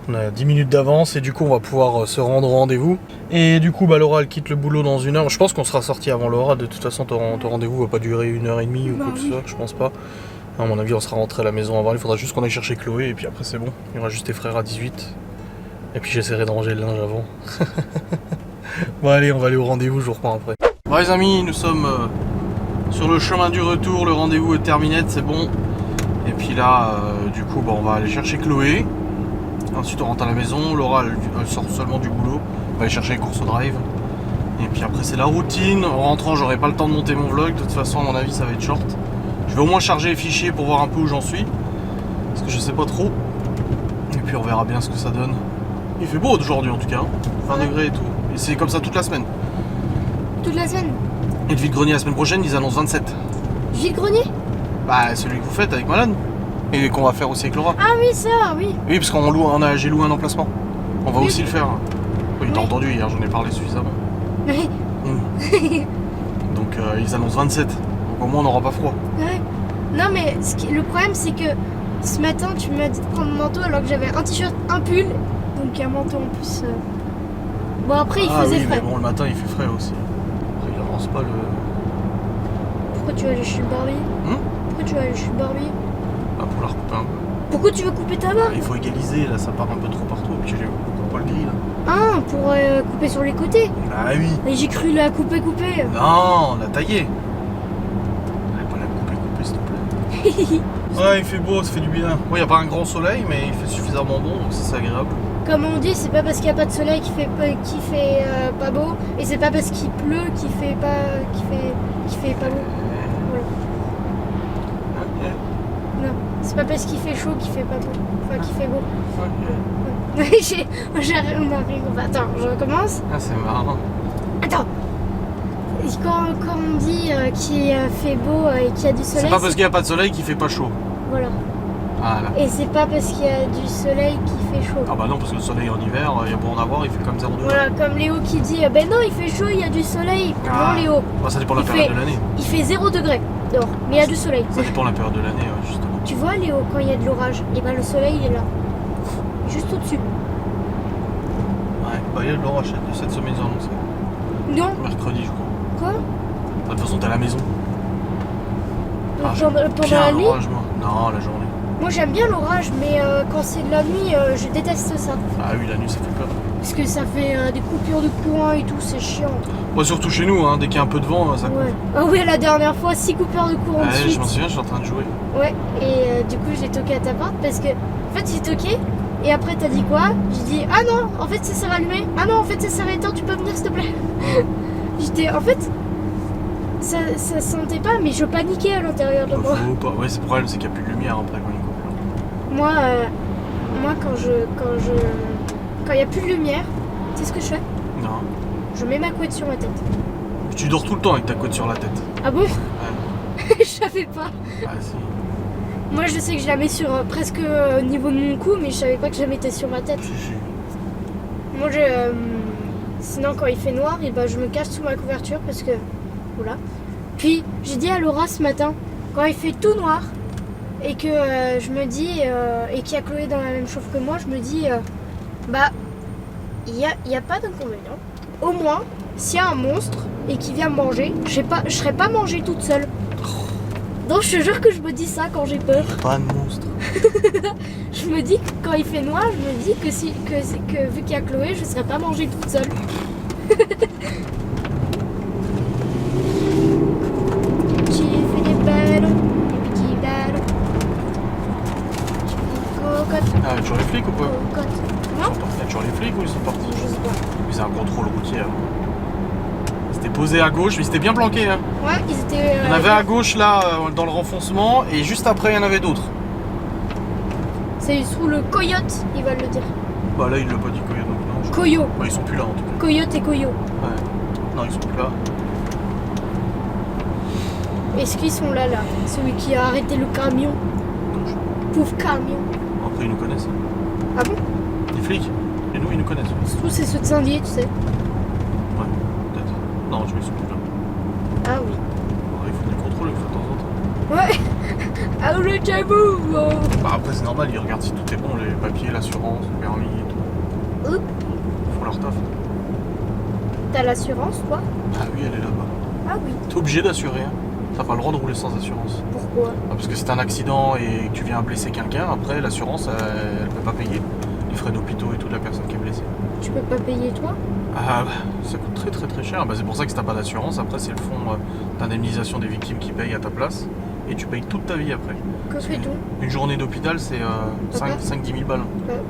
On a 10 minutes d'avance et du coup on va pouvoir se rendre au rendez-vous. Et du coup bah Laura elle quitte le boulot dans 1 heure. Je pense qu'on sera sorti avant Laura. De toute façon ton rendez-vous va pas durer 1h30 ou quoi que ce soit, je pense pas. À mon avis on sera rentré à la maison avant. Il faudra juste qu'on aille chercher Chloé et puis après c'est bon. Il y aura juste tes frères à 18. Et puis j'essaierai de ranger le linge avant. Bon allez, on va aller au rendez-vous, je vous reprends après. Bon les amis, nous sommes sur le chemin du retour, le rendez-vous est terminé, c'est bon. Et puis là, du coup, on va aller chercher Chloé. Ensuite on rentre à la maison, Laura elle sort seulement du boulot. On va aller chercher les courses au drive. Et puis après c'est la routine. En rentrant, j'aurai pas le temps de monter mon vlog, de toute façon à mon avis ça va être short. Je vais au moins charger les fichiers pour voir un peu où j'en suis. Parce que je sais pas trop. Et puis on verra bien ce que ça donne. Il fait beau aujourd'hui en tout cas, 20 degrés et tout. Et c'est comme ça toute la semaine. Toute la semaine? Et le vide-grenier la semaine prochaine, ils annoncent 27. Vide-grenier? Bah celui que vous faites avec Malone. Et qu'on va faire aussi avec Laura. Ah oui, ça, oui. Oui, parce j'ai loué un emplacement. On va aussi le faire. Oui, t'as entendu hier, j'en ai parlé suffisamment. Oui. Donc ils annoncent 27. Donc au moins on n'aura pas froid. Ouais. Non mais le problème c'est que ce matin tu m'as dit de prendre mon manteau alors que j'avais un t-shirt, un pull. Donc un manteau en plus. Bon après il faisait oui, frais. Mais bon le matin il fait frais aussi. Après il avance pas le... Pourquoi tu vas aller chez le barbier? Pourquoi tu vas aller chez le barbier? Bah pour la recouper un peu. Pourquoi tu veux couper ta barbe? Il faut égaliser, là ça part un peu trop partout. Et puis j'ai pas le gris là. Ah, pour couper sur les côtés? Bah oui. Et j'ai cru la couper. Non, la tailler. Pas la couper s'il te plaît. Ouais, il fait beau, ça fait du bien. Ouais, y a pas un grand soleil, mais il fait suffisamment bon, donc c'est agréable. Comme on dit, c'est pas parce qu'il n'y a pas de soleil qui fait pas beau, et c'est pas parce qu'il pleut qui fait pas beau. Voilà. Ok. Non, c'est pas parce qu'il fait chaud qu'il fait pas beau. Enfin, qu'il fait beau. Ok. On arrive. Attends, je recommence. Ah, c'est marrant. Attends. Quand on dit qu'il fait beau et qu'il y a du soleil. C'est pas parce qu'il n'y a pas de soleil qu'il fait pas chaud. Voilà. Voilà. Et c'est pas parce qu'il y a du soleil qui fait chaud. Ah bah non, parce que le soleil en hiver, il y a beau en avoir, il fait comme 0 degrés. Voilà, comme Léo qui dit ben non, il fait chaud, il y a du soleil. Non, Léo. Bah, ça dépend de la période de l'année. Il fait 0 degré dehors, mais il y a du soleil. Ça dépend de la période de l'année, ouais, justement. Tu vois, Léo, quand il y a de l'orage, et ben le soleil il est là. Juste au-dessus. Ouais, bah il y a de l'orage de cette semaine annoncée. Non. Mercredi, je crois. Quoi? De toute façon, t'es à la maison. Pendant la nuit? Non, la journée. Moi j'aime bien l'orage, mais quand c'est de la nuit, je déteste ça. Ah oui, la nuit ça fait peur. Parce que ça fait des coupures de courant et tout, c'est chiant. Moi, surtout chez nous, hein, dès qu'il y a un peu de vent, ça coupe. Ouais. Ah oui, la dernière fois, 6 coupures de courant de suite. Je m'en souviens, je suis en train de jouer. Ouais, et du coup j'ai toqué à ta porte parce que, en fait j'ai toqué, et après t'as dit quoi? J'ai dit, ah non, en fait ça s'est rallumé. Ah non, en fait ça s'est éteint, tu peux venir s'il te plaît. J'étais, en fait, ça se sentait pas, mais je paniquais à l'intérieur de moi. Faut pas. Ouais, c'est le problème, c'est qu'il n'y a plus de lumière après quand il coupe. Moi, quand il n'y a plus de lumière, tu sais ce que je fais? Non. Je mets ma couette sur ma tête. Tu dors tout le temps avec ta couette sur la tête. Ah bon? Ouais. Je savais pas. Ah si. Moi je sais que je la mets sur presque au niveau de mon cou, mais je savais pas que je la mettais sur ma tête. Si. Moi sinon quand il fait noir, et ben, je me cache sous ma couverture parce que voilà. Puis j'ai dit à Laura ce matin, quand il fait tout noir et que je me dis et qu'il y a Chloé dans la même chauffe que moi, je me dis bah il y a pas d'inconvénient. Au moins s'il y a un monstre et qu'il vient me manger, je serai pas mangée toute seule. Donc je te jure que je me dis ça quand j'ai peur. Pas de monstre. Je me dis que quand il fait noir, je me dis que vu qu'il y a Chloé, je serais pas mangée toute seule. J'ai fait des balles, des petits balles. Cocotte, Ah, toujours les flics ou quoi? cocotte. Ils Non, sont partis. Toujours les flics ou ils sont partis? je sais pas. Mais c'est un contrôle routier. Hein. C'était posé à gauche, mais c'était bien planqué. Hein. Ouais, ils étaient. Il y en avait à gauche là, dans le renfoncement, et juste après il y en avait d'autres. C'est sous le coyote, ils veulent le dire. Bah là il l'a pas dit Coyote donc non. Coyo. Bah ils sont plus là en tout cas. Coyote et Coyo. Ouais. Non ils sont plus là. Est-ce qu'ils sont là, là? Celui qui a arrêté le camion. Pauvre camion. Après ils nous connaissent. Hein. Ah bon? Les flics. Et nous ils nous connaissent. Surtout c'est ceux de Saint-Dié, tu sais. Ouais, peut-être. Non je me suis plus là. Ah oui. Ouais, il faut des contrôles une fois de temps en temps. Ouais. Ah le tabou. Bah après c'est normal, ils regardent si tout est bon, les papiers, l'assurance, le permis et tout. Oups. Ils font leur taf. T'as l'assurance, toi? Ah oui elle est là-bas. Ah oui. T'es obligé d'assurer, hein. T'as pas le droit de rouler sans assurance. Pourquoi? Ah, parce que c'est un accident et que tu viens blesser quelqu'un, après l'assurance elle peut pas payer les frais d'hôpitaux et tout de la personne qui est blessée. Tu peux pas payer, toi? Ah bah, ça coûte très très très cher. Bah, c'est pour ça que si t'as pas d'assurance, après c'est le fonds d'indemnisation des victimes qui paye à ta place et tu payes toute ta vie après. Que fais-tu? Une journée d'hôpital c'est Papa 5-10 000 balles.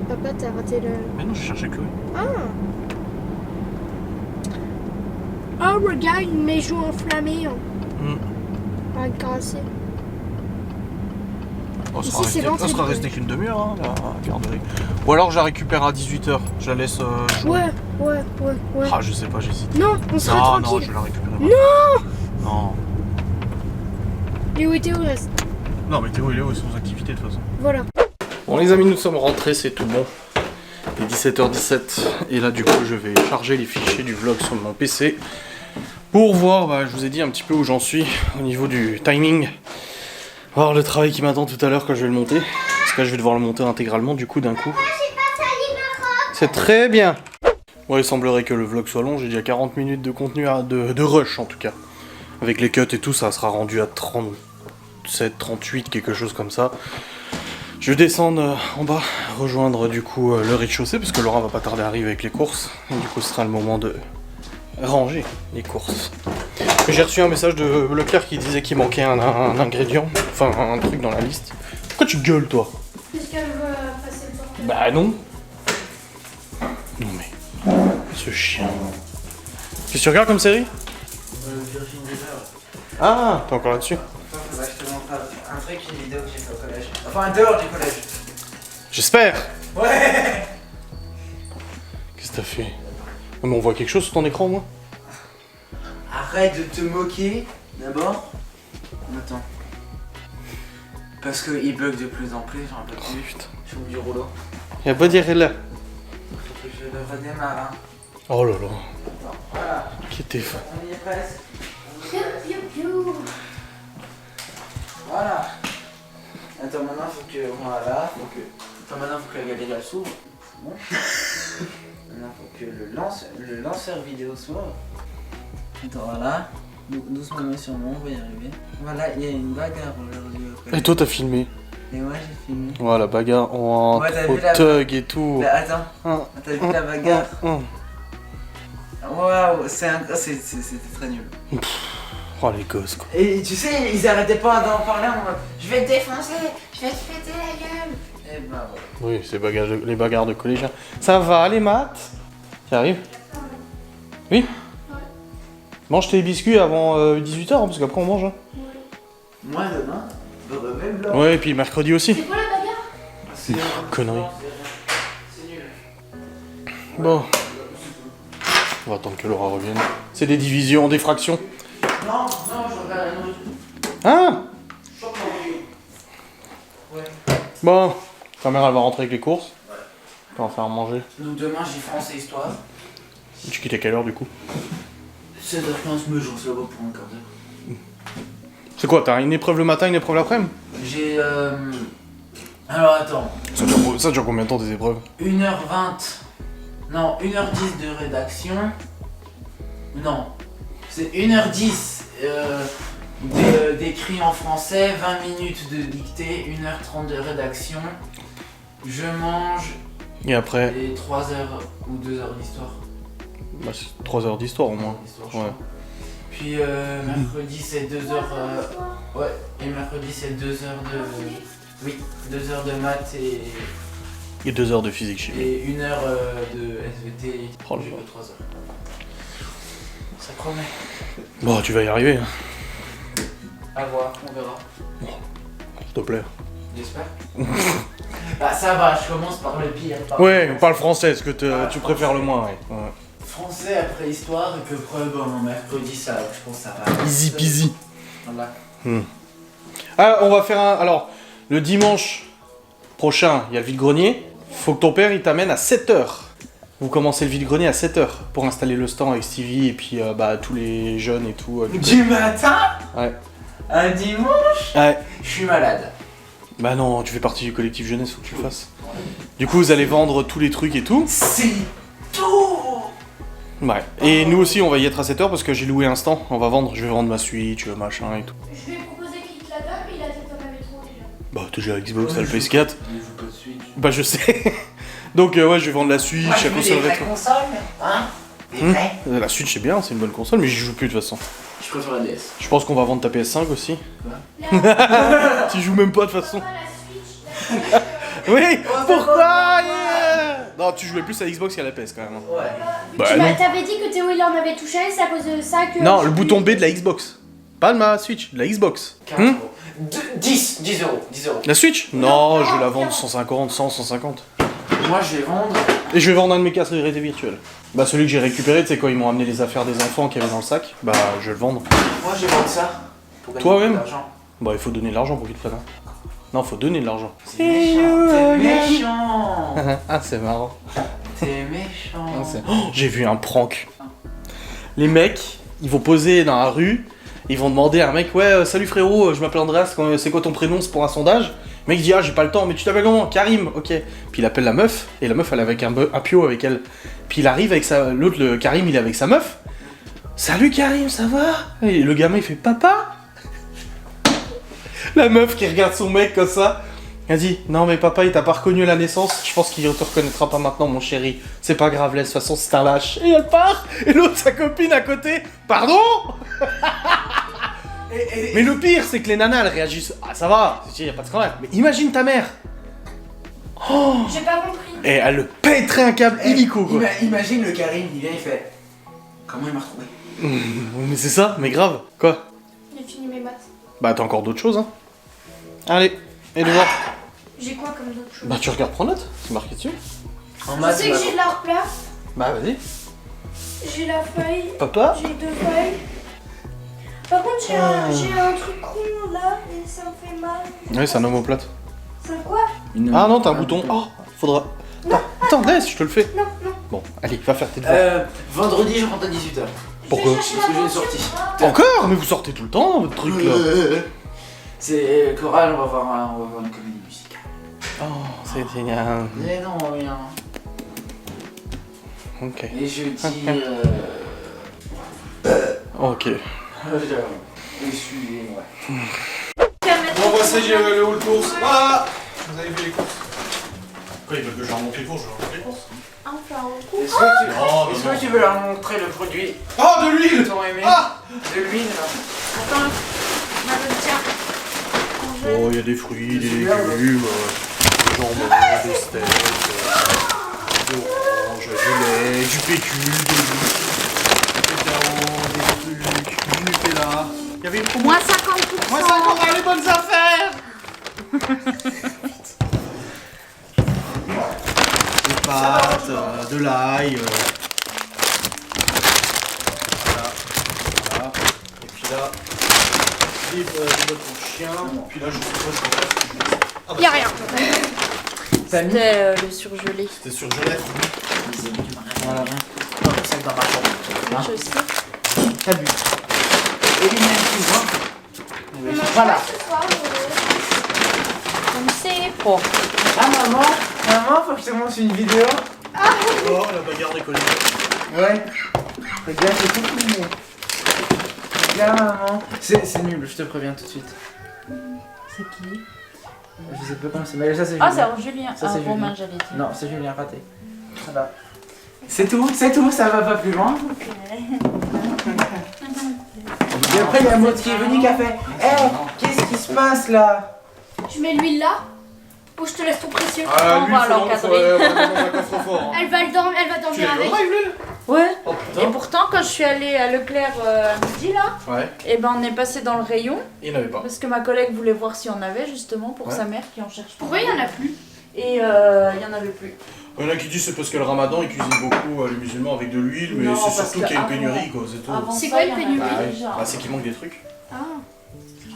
Papa, t'as raté le... Mais non, j'ai cherché Chloé. Ah. Oh, regarde, une maison enflammée. Un cassé. On Ici, sera c'est resté, vendu, on sera ouais. resté qu'une demi-heure, hein, la garderie. Ou alors je la récupère à 18h. Je la laisse jouer. Ouais. Ah, je sais pas, j'hésite. Non, on sera Non, tranquille. je vais la récupérer. Non. Non. Léo et Théo restent. Non, mais Théo et Léo, ils sont aux activités de toute façon. Voilà. Bon les amis, nous sommes rentrés, c'est tout bon. Il est 17h17 et là du coup je vais charger les fichiers du vlog sur mon PC pour voir, bah, je vous ai dit un petit peu où j'en suis au niveau du timing. Voir le travail qui m'attend tout à l'heure quand je vais le monter. Parce que là je vais devoir le monter intégralement du coup d'un coup. C'est très bien. Bon, il semblerait que le vlog soit long, j'ai déjà 40 minutes de contenu de rush en tout cas. Avec les cuts et tout, ça sera rendu à 37, 38, quelque chose comme ça. Je vais descendre en bas, rejoindre du coup le rez-de-chaussée, parce que Laura va pas tarder à arriver avec les courses. Et du coup, ce sera le moment de ranger les courses. J'ai reçu un message de Leclerc qui disait qu'il manquait un ingrédient, enfin un truc dans la liste. Pourquoi tu gueules, toi? Parce qu'elle veut passer le temps. Bah non. Non mais, ce chien. Qu'est-ce que tu regardes comme série? Virgin River. Ah, t'es encore là-dessus? Faudrait que je te montre un truc, une vidéo que j'ai fait au collège. Enfin, dehors du collège. J'espère. Ouais. Qu'est-ce que t'as fait? Mais on voit quelque chose sur ton écran, moi? Arrête de te moquer, d'abord. Attends. Parce qu'il bug de plus en plus, j'en peux plus. Putain. Je suis au du rouleau. Y'a pas dire là. Faut que je le redémarre, hein. Oh là là. Bon, voilà, Qui était fait? on y est presque. Piou, piou. Voilà. Attends, maintenant faut que. Voilà, faut que. Attends, maintenant faut que la galerie elle s'ouvre. Bon. Maintenant faut que le lanceur vidéo s'ouvre. Attends, voilà. Doucement mais sûrement, on va y arriver. Voilà, il y a une bagarre aujourd'hui au collège. Et toi, t'as filmé? Et moi j'ai filmé. Voilà, bagarre en Ouais, t'as trop vu la- thug et tout. Là, attends, Hein, t'as vu la bagarre? hein. Waouh, c'était très nul. Oh les gosses quoi. Et tu sais, ils arrêtaient pas d'en parler en mode je vais te défoncer, je vais te péter la gueule. Et bah voilà. Oui, c'est les bagarres de collégiens. Ça va les maths? Tu arrives? Oui? Mange tes biscuits avant 18h, parce qu'après on mange. Hein. Moi demain, dans le même bloc. Ouais, et puis mercredi aussi. C'est quoi la bagarre? C'est Connerie. C'est nul. Bon. On va attendre que Laura revienne. C'est des divisions, des fractions. Non, je regarde la nourriture. Ah! Je sors mon vidéo. Ouais. Bon. Ta mère elle va rentrer avec les courses. Tu vas en faire manger. Donc demain j'ai français histoire. Tu quittes à quelle heure du coup? 16h15, mais je reste là-bas pour un quart d'heure. C'est quoi? T'as une épreuve le matin, une épreuve l'après-midi? J'ai alors attends. Ça dure combien de temps des épreuves? 1h20. Non, 1h10 de rédaction. Non. C'est 1h10 d'écrit en français, 20 minutes de dictée, 1h30 de rédaction. Je mange Et après, et 3 heures ou 2 heures d'histoire. bah, c'est 3 heures d'histoire au moins. D'histoire, je Ouais. crois. Puis mercredi c'est 2 heures. Ouais, et mercredi c'est 2 heures de. Oui, 2 heures de maths Et 2 heures de physique chimie. et 1 heure de SVT. Oh là J'ai là. 3 heures. Ça promet. Bon, tu vas y arriver, hein. À voir, on verra. S'il te plaît. J'espère. Bah ça va, je commence par le pire. Ouais, on parle français, ce que tu préfères le moins, ouais. Français après histoire et que après, bon, mercredi, ça, je pense que ça va. Easy peasy. Voilà. Ah, on va faire un... Alors, le dimanche prochain, il y a le vide-grenier. Faut que ton père, il t'amène à 7h. Vous commencez le vide-grenier à 7h pour installer le stand avec Stevie et puis bah, tous les jeunes et tout. Du matin? Ouais. Un dimanche? Ouais. Je suis malade. Bah non, tu fais partie du collectif jeunesse, faut que tu le fasses. Du coup, vous allez vendre tous les trucs et tout. C'est tout! Ouais. Et nous aussi, on va y être à 7h parce que j'ai loué un stand. On va vendre, je vais vendre ma Switch, machin et tout. Je lui ai proposé qu'il te la donne, mais il a dit que t'en avais trop déjà. Bah, déjà Xbox, t'as le PS4. Il joue pas de Switch. Bah, je sais. Donc, ouais, je vais vendre la Switch, Moi, je la veux console des vraies rétro. consoles, hein? Des vraies. La Switch, c'est bien, c'est une bonne console, mais j'y joue plus de toute façon. Je préfère la DS. Je pense qu'on va vendre ta PS5 aussi. La Tu joues même pas de toute façon. Switch, la Switch. Oui, pourquoi Non, tu jouais plus à Xbox qu'à la PS quand même. hein. Ouais. Bah, Tu non. t'avais dit que Théo il en avait touché, c'est à cause de ça que. Non, le bouton B de la Xbox. Pas de ma Switch, de la Xbox. 15 euros. 10 euros. 10 euros. La Switch? Non, je vais la vendre 150, 100, 150. Moi, je vais vendre. Et je vais vendre un de mes casques de réalité virtuelle. Bah, celui que j'ai récupéré, tu sais, quand ils m'ont amené les affaires des enfants qu'il y avait dans le sac, bah, je vais le vendre. Moi, je vais vendre ça. Pour gagner Toi-même de l'argent. Bah, il faut donner de l'argent pour qu'ils te prennent. Non, faut donner de l'argent. T'es méchant. T'es méchant. Ah, c'est marrant. T'es méchant. Oh, j'ai vu un prank. Les mecs, ils vont poser dans la rue, ils vont demander à un mec, ouais, salut frérot, je m'appelle Andreas, c'est quoi ton prénom, c'est pour un sondage. Le mec dit, ah, j'ai pas le temps, mais tu t'appelles comment? Karim, ok. Puis il appelle la meuf, et la meuf, elle est avec un pio avec elle. Puis il arrive avec l'autre, le Karim, il est avec sa meuf. Salut Karim, ça va? Et le gamin, il fait, papa? La meuf qui regarde son mec comme ça, elle dit, non mais papa, il t'a pas reconnu à la naissance, je pense qu'il te reconnaîtra pas maintenant, mon chéri. C'est pas grave, laisse, de toute façon, c'est un lâche. Et elle part, et l'autre, sa copine à côté, pardon? Mais le pire, c'est que les nanas, elles réagissent, ah ça va, y a pas de scandale. Mais imagine ta mère. Oh. J'ai pas compris. Et elle le pèterait un câble illico, quoi. Imagine le Karim, il vient, il fait. Comment il m'a retrouvé? Mais c'est ça, mais grave. Quoi? J'ai fini mes maths. Bah t'as encore d'autres choses, hein. Allez, et devoir. J'ai quoi comme d'autres choses? Bah tu regardes Pronote, c'est marqué dessus. En Je maths, sais que j'ai de l'art plat, Bah vas-y. j'ai la feuille, Papa? j'ai 2 feuilles. Par contre, j'ai un truc rond là et ça me fait mal. Ouais, c'est un omoplate. C'est quoi? Ah non, t'as un bouton. Oh, faudra. Attends, laisse, je te le fais. Non, non. Bon, allez, va faire tes devoirs. Vendredi, je rentre à 18h. Pourquoi? Parce que j'ai une sortie. Encore? Mais vous sortez tout le temps, votre truc là. C'est Coral, on va voir une comédie musicale. Oh, c'est génial. Mais non, rien. Ok. Et jeudi, Ok. excusez-moi. Bon, voici le haut de course. Ah, vous avez vu les courses? Quoi, ils veulent que je leur montre les courses? Je leur montre les courses. Enfin, Est-ce que, Oh, est-ce que tu veux leur montrer le produit Oh, de l'huile! qu'ils ont aimé? Ah! De l'huile là. attends, madame, tiens. Oh, il y a des fruits, des légumes, des jambons, des steaks, des oranges, du lait, du PQ, des œufs, des cacao, des trucs, du Nutella. Il y avait une promo. Moins 50%. Moins 50, ah, les bonnes affaires! Des pâtes, de l'ail. Voilà. Voilà. Et puis là, des boîtes pour chien. Puis là, je sais pas, je sais pas. Ah bah, Y'a rien. C'était le surgelé. C'était sur Genève. Voilà. Non, c'est dans ma chambre. Hein? Je sais. T'as bu. Et lui-même, tu vois. Voilà. Ce soir, Je ne sais pas. Ah maman, faut que je te montre une vidéo. Oh, la bagarre des collègues. Ouais. Regarde, c'est tout le monde. Regarde maman. C'est nul, je te préviens tout de suite. C'est qui? Je sais pas comment c'est, mais ça c'est Ah, Julien. c'est Julien. Ça, Ah, c'est Romain, Julien. j'allais dire. Non, c'est Julien raté. Voilà. C'est tout, ça va pas plus loin. Et après il y a Maud qui est venu qui a fait qu'est-ce qui se passe là? Je mets l'huile là. Ou je te laisse ton précieux. Ah, On lui, va il faut l'encadrer. dans un coffre-fort. Hein. Elle va Tu dormir l'as avec. drive, Ouais. Oh Et putain. pourtant, quand je suis allée à Leclerc à midi là, Ouais, et ben on est passé dans le rayon il n'avait pas. parce que ma collègue voulait voir si on avait justement pour Ouais. sa mère qui en cherche. Pourquoi il y en a plus? Et il y en avait plus. Il y en a qui disent c'est parce que le ramadan ils cuisinent beaucoup les musulmans avec de l'huile, mais Non, c'est parce surtout que qu'il y a une avant- pénurie quoi, c'est tout. Avant C'est ça, quoi il y une en avait pénurie? Bah, oui. déjà. Bah, c'est qu'il manque des trucs. Ah.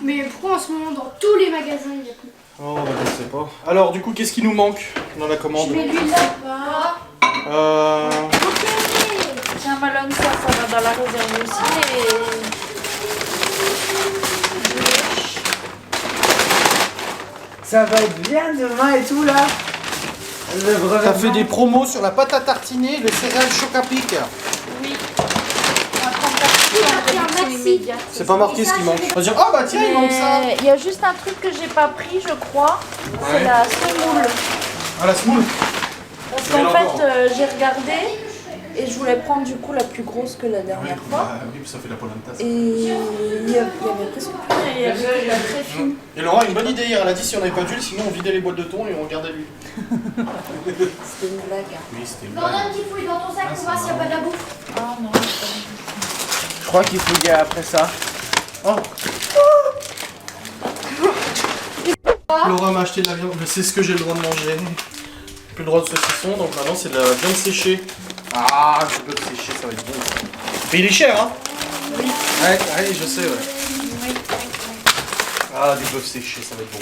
Mais pourquoi en ce moment dans tous les magasins il y a plus? Oh, bah, je sais pas. Alors, du coup, qu'est-ce qui nous manque dans la Je commande mets l'huile là. Ok. Tiens, Malone, ça va dans la réserve aussi. Ça va être bien demain et tout là. Le brevet. T'as fait des promos sur la pâte à tartiner, le céréales Chocapic. Oui. On va prendre ta petite en réduction immédiate. C'est pas marqué ce qui manque. On va dire, oh bah tiens, il manque ça. Mais il y a juste un truc que j'ai pas pris, je crois. C'est Ouais. la semoule. Ah, la semoule. Parce Mais qu'en là encore. fait, j'ai regardé et je voulais prendre du coup la plus grosse que la dernière fois. Bah, oui, ça fait la polenta. Et il y avait presque plus rien. Il y avait la très fine. Et Laura a une bonne idée hier, elle a dit si on n'avait pas d'huile, sinon on vidait les boîtes de thon et on gardait l'huile. C'était une blague. Hein. Oui, c'était une Donne blague. un petit fouille dans ton sac pour voir s'il n'y a pas de la bouffe. Ah non, c'est Je crois qu'il faut y aller après ça. Oh. Laura m'a acheté de la viande, mais c'est ce que j'ai le droit de manger. Plus le droit de saucisson, donc maintenant c'est de la viande séchée. Ah, du bœuf séché, ça va être bon. Mais il est cher, hein? Oui. Ouais, ouais, je sais, ouais. Oui. Ah, du bœuf séché, ça va être bon.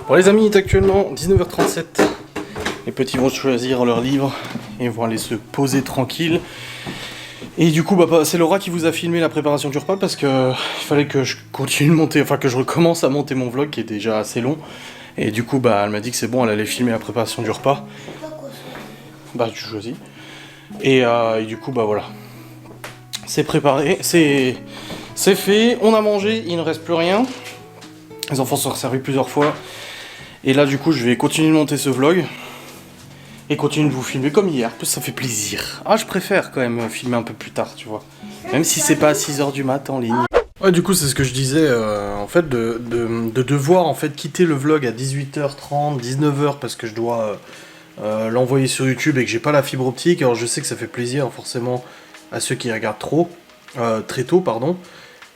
Bon les amis, il est actuellement 19h37. Les petits vont choisir leur livre et vont aller se poser tranquille. Et du coup, bah, c'est Laura qui vous a filmé la préparation du repas parce que il fallait que je continue de monter, enfin que je recommence à monter mon vlog qui est déjà assez long. Et du coup, bah, elle m'a dit que c'est bon, elle allait filmer la préparation du repas. Bah, tu choisis. Et du coup, bah voilà. C'est préparé, c'est fait, on a mangé, il ne reste plus rien. Les enfants sont servis plusieurs fois. Et là, du coup, je vais continuer de monter ce vlog. Et continuer de vous filmer comme hier. En plus, ça fait plaisir. Ah, je préfère quand même filmer un peu plus tard, tu vois. Même si c'est pas à 6h du mat en ligne. Ouais, du coup, c'est ce que je disais, en fait, de devoir en fait quitter le vlog à 18h30, 19h, parce que je dois l'envoyer sur YouTube et que j'ai pas la fibre optique. Alors, je sais que ça fait plaisir, forcément, à ceux qui regardent très tôt, pardon.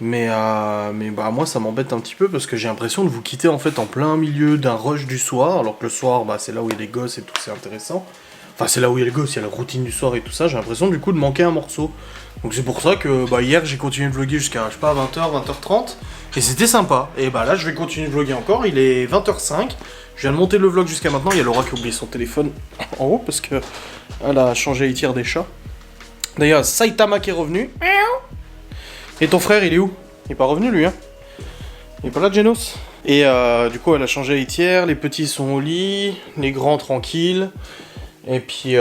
Mais bah, moi, ça m'embête un petit peu, parce que j'ai l'impression de vous quitter, en fait, en plein milieu d'un rush du soir, alors que le soir, bah, c'est là où il y a les gosses et tout, c'est intéressant. Enfin, c'est là où il y a les gosses, il y a la routine du soir et tout ça, j'ai l'impression, du coup, de manquer un morceau. Donc c'est pour ça que bah, hier j'ai continué de vlogger jusqu'à, je sais pas, 20h, 20h30. Et c'était sympa. Et bah là je vais continuer de vlogger encore, il est 20h05. Je viens de monter le vlog jusqu'à maintenant. Il y a Laura qui a oublié son téléphone en haut parce que elle a changé les tirs des chats. D'ailleurs, Saitama qui est revenu. Et ton frère il est où? Il est pas revenu lui hein? Il est pas là Genos? Et du coup elle a changé les litière, les petits sont au lit, les grands tranquilles. Et puis,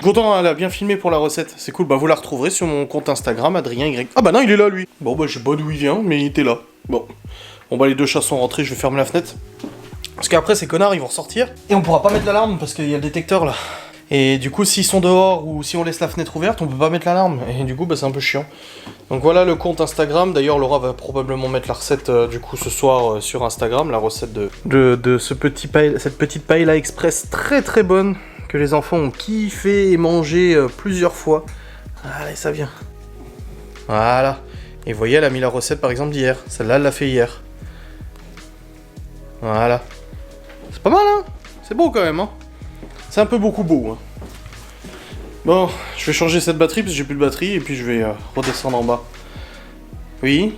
content, elle a bien filmé pour la recette, c'est cool, bah vous la retrouverez sur mon compte Instagram, Adrien Y. Ah bah non, il est là lui. Bon bah je sais pas d'où il vient, mais il était là. Bon bah les deux chats sont rentrés, je vais fermer la fenêtre. Parce qu'après ces connards ils vont ressortir. Et on pourra pas mettre l'alarme parce qu'il y a le détecteur là. Et du coup s'ils sont dehors ou si on laisse la fenêtre ouverte, on peut pas mettre l'alarme. Et du coup bah c'est un peu chiant. Donc voilà le compte Instagram, d'ailleurs Laura va probablement mettre la recette du coup ce soir sur Instagram, la recette de cette petite paella express très très bonne, que les enfants ont kiffé et mangé plusieurs fois. Allez ça vient. Voilà. Et vous voyez elle a mis la recette par exemple d'hier, celle-là elle l'a fait hier. Voilà. C'est pas mal hein, c'est beau quand même hein. C'est un peu beaucoup beau hein. Bon, je vais changer cette batterie parce que j'ai plus de batterie et puis je vais redescendre en bas. Oui.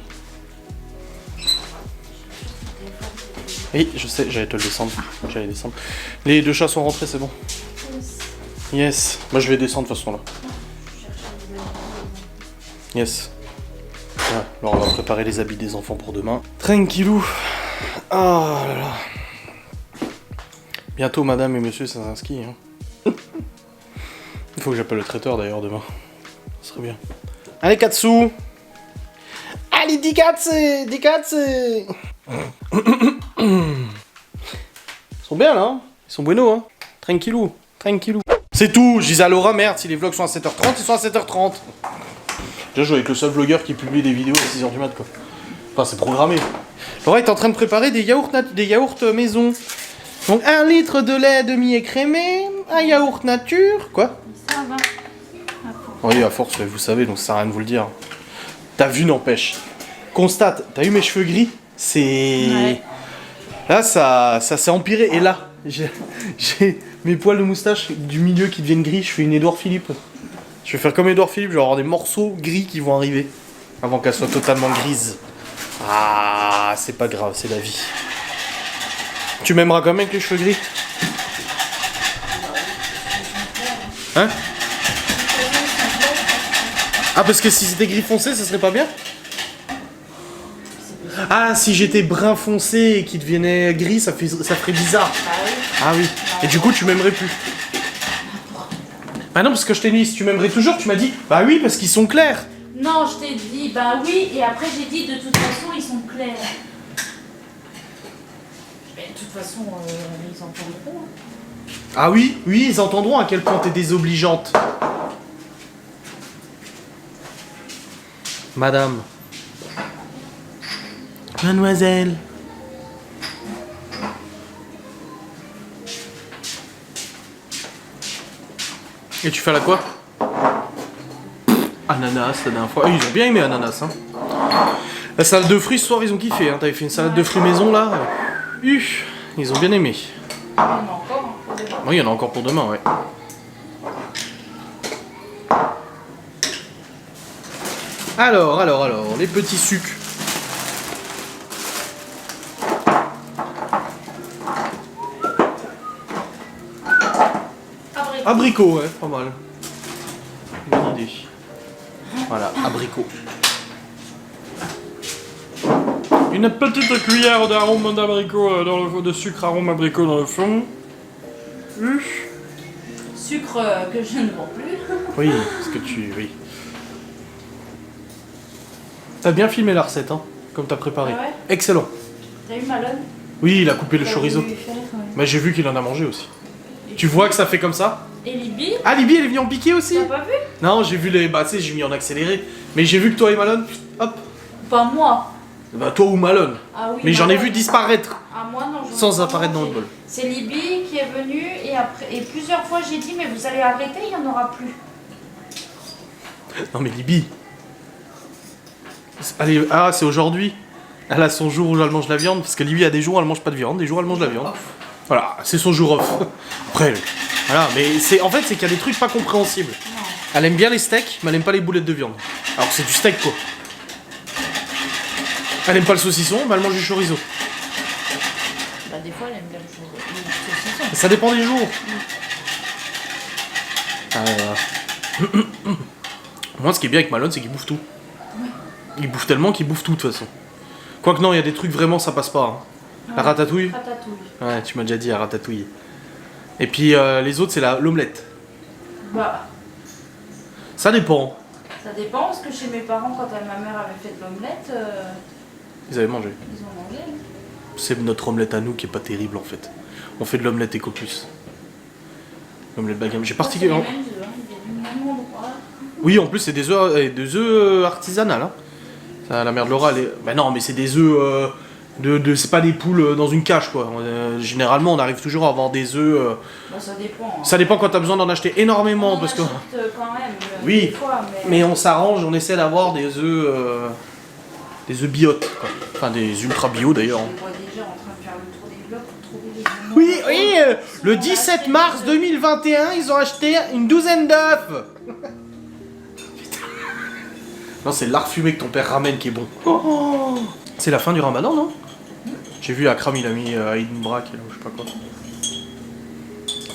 Oui, je sais, j'allais te le descendre. J'allais descendre. Les deux chats sont rentrés, c'est bon. Yes. Moi je vais descendre de toute façon là. Yes. Ouais, alors on va préparer les habits des enfants pour demain. Tranquillou. Ah là là. Bientôt madame et monsieur Sazinski. Hein. Il faut que j'appelle le traiteur d'ailleurs demain. Ce serait bien. Allez Katsu. Allez Dikatsu. Ils sont bien là hein. Ils sont buenos hein. Tranquillou. C'est tout, je disais à Laura, merde, si les vlogs sont à 7h30, ils sont à 7h30. Déjà je joue avec le seul vlogueur qui publie des vidéos à 6h du mat quoi. Enfin c'est programmé. Laura est en train de préparer des yaourts maison. Donc 1 litre de lait demi-écrémé, un yaourt nature. Quoi? Ça va. Oui, à force, vous savez, donc ça sert à rien de vous le dire. T'as vu, n'empêche. Constate, t'as eu mes cheveux gris? C'est... Ouais. Là, ça s'est empiré. Et là, j'ai mes poils de moustache du milieu qui deviennent gris. Je fais une Édouard Philippe. Je vais faire comme Édouard Philippe, je vais avoir des morceaux gris qui vont arriver. Avant qu'elle soit totalement grise. Ah, c'est pas grave, c'est la vie. Tu m'aimeras quand même avec les cheveux gris? Hein? Ah, parce que si c'était gris foncé, ça serait pas bien? Ah, si j'étais brun foncé et qu'il devenait gris, ça ferait bizarre. Ah oui. Et du coup, tu m'aimerais plus. Bah non, parce que je t'ai dit, si tu m'aimerais toujours, tu m'as dit, bah oui, parce qu'ils sont clairs. Non, je t'ai dit, bah oui, et après j'ai dit, de toute façon, ils sont clairs. Mais de toute façon, ils entendront. Ah oui, ils entendront à quel point t'es désobligeante. Madame. Mademoiselle. Et tu fais la quoi? Ananas la dernière fois. Ils ont bien aimé ananas hein. La salade de fruits ce soir ils ont kiffé hein. T'avais fait une salade de fruits maison là. Ils ont bien aimé. Il y en a encore pour demain. Oui, il y en a encore pour demain, ouais. Alors, les petits sucs. Abricot, ouais, pas mal. Bonne idée. Voilà, abricot. Une petite cuillère d'arôme d'abricot, de sucre arôme abricot dans le fond. Sucre que je ne vends plus. Oui, parce que tu... Oui. T'as bien filmé la recette, hein, comme t'as préparé. Ah ouais. Excellent. T'as eu Malone? Oui, il a coupé le T'as chorizo. voulu faire, ouais. Mais j'ai vu qu'il en a mangé aussi. Tu vois que ça fait comme ça? Et Libby? Ah, Libby, elle est venue en piquer aussi? T'as pas vu? Non, j'ai vu les... Bah, tu sais, j'ai mis en accéléré. Mais j'ai vu que toi et Malone, hop. Pas moi. Bah, toi ou Malone. Ah oui. Mais j'en ai Malone. vu disparaître. Ah moi non. j'en ai Sans pas apparaître dans mangé. le bol. C'est Libby qui est venue et après et plusieurs fois j'ai dit mais vous allez arrêter, il y en aura plus. Non, mais Libby. Allez, ah, c'est aujourd'hui. Elle a son jour où elle mange la viande. Parce que Libby a des jours où elle mange pas de viande, des jours où elle mange de la viande. Voilà, c'est son jour off. Après, voilà, mais c'est en fait, c'est qu'il y a des trucs pas compréhensibles. Non. Elle aime bien les steaks, mais elle aime pas les boulettes de viande. Alors que c'est du steak, quoi. Elle aime pas le saucisson, mais elle mange du chorizo. Bah des fois elle aime bien le saucisson. Ça dépend des jours. Ah, voilà. Moi, ce qui est bien avec Malone, c'est qu'il bouffe tout. Il bouffe tellement qu'il bouffe tout, de toute façon. Quoique non, il y a des trucs vraiment, ça passe pas. Hein. La ratatouille. Ratatouille. Ouais, tu m'as déjà dit la ratatouille. Et puis les autres, c'est l'omelette. Bah Ça dépend. ça dépend parce que chez mes parents quand ma mère avait fait de l'omelette, Ils avaient mangé. ils ont mangé. C'est notre omelette à nous qui est pas terrible en fait. On fait de l'omelette Eco Plus. L'omelette bas de gamme. J'ai particulièrement. C'est les mêmes œufs, hein, il y a du même endroit. Oui, en plus c'est des œufs artisanales. Hein. Ça, la mère de Laura, elle est... Bah non, mais c'est des œufs c'est pas des poules dans une cage quoi. Généralement, on arrive toujours à avoir des œufs. Bah ça dépend. Hein. Ça dépend quand t'as besoin d'en acheter énormément On parce que. achète, quand même. Oui. Des fois, Mais on s'arrange, on essaie d'avoir des œufs biotes, quoi. Enfin des ultra bio d'ailleurs. On voit déjà en train de faire le tour des blocs pour trouver les œufs. Oui, oui, le 17 mars 2021, ils ont acheté une douzaine d'œufs. Putain. Non, c'est l'art fumé que ton père ramène qui est bon. Oh. C'est la fin du ramadan, non? J'ai vu Akram, il a mis Aïd Moubarak, là, ou je sais pas quoi.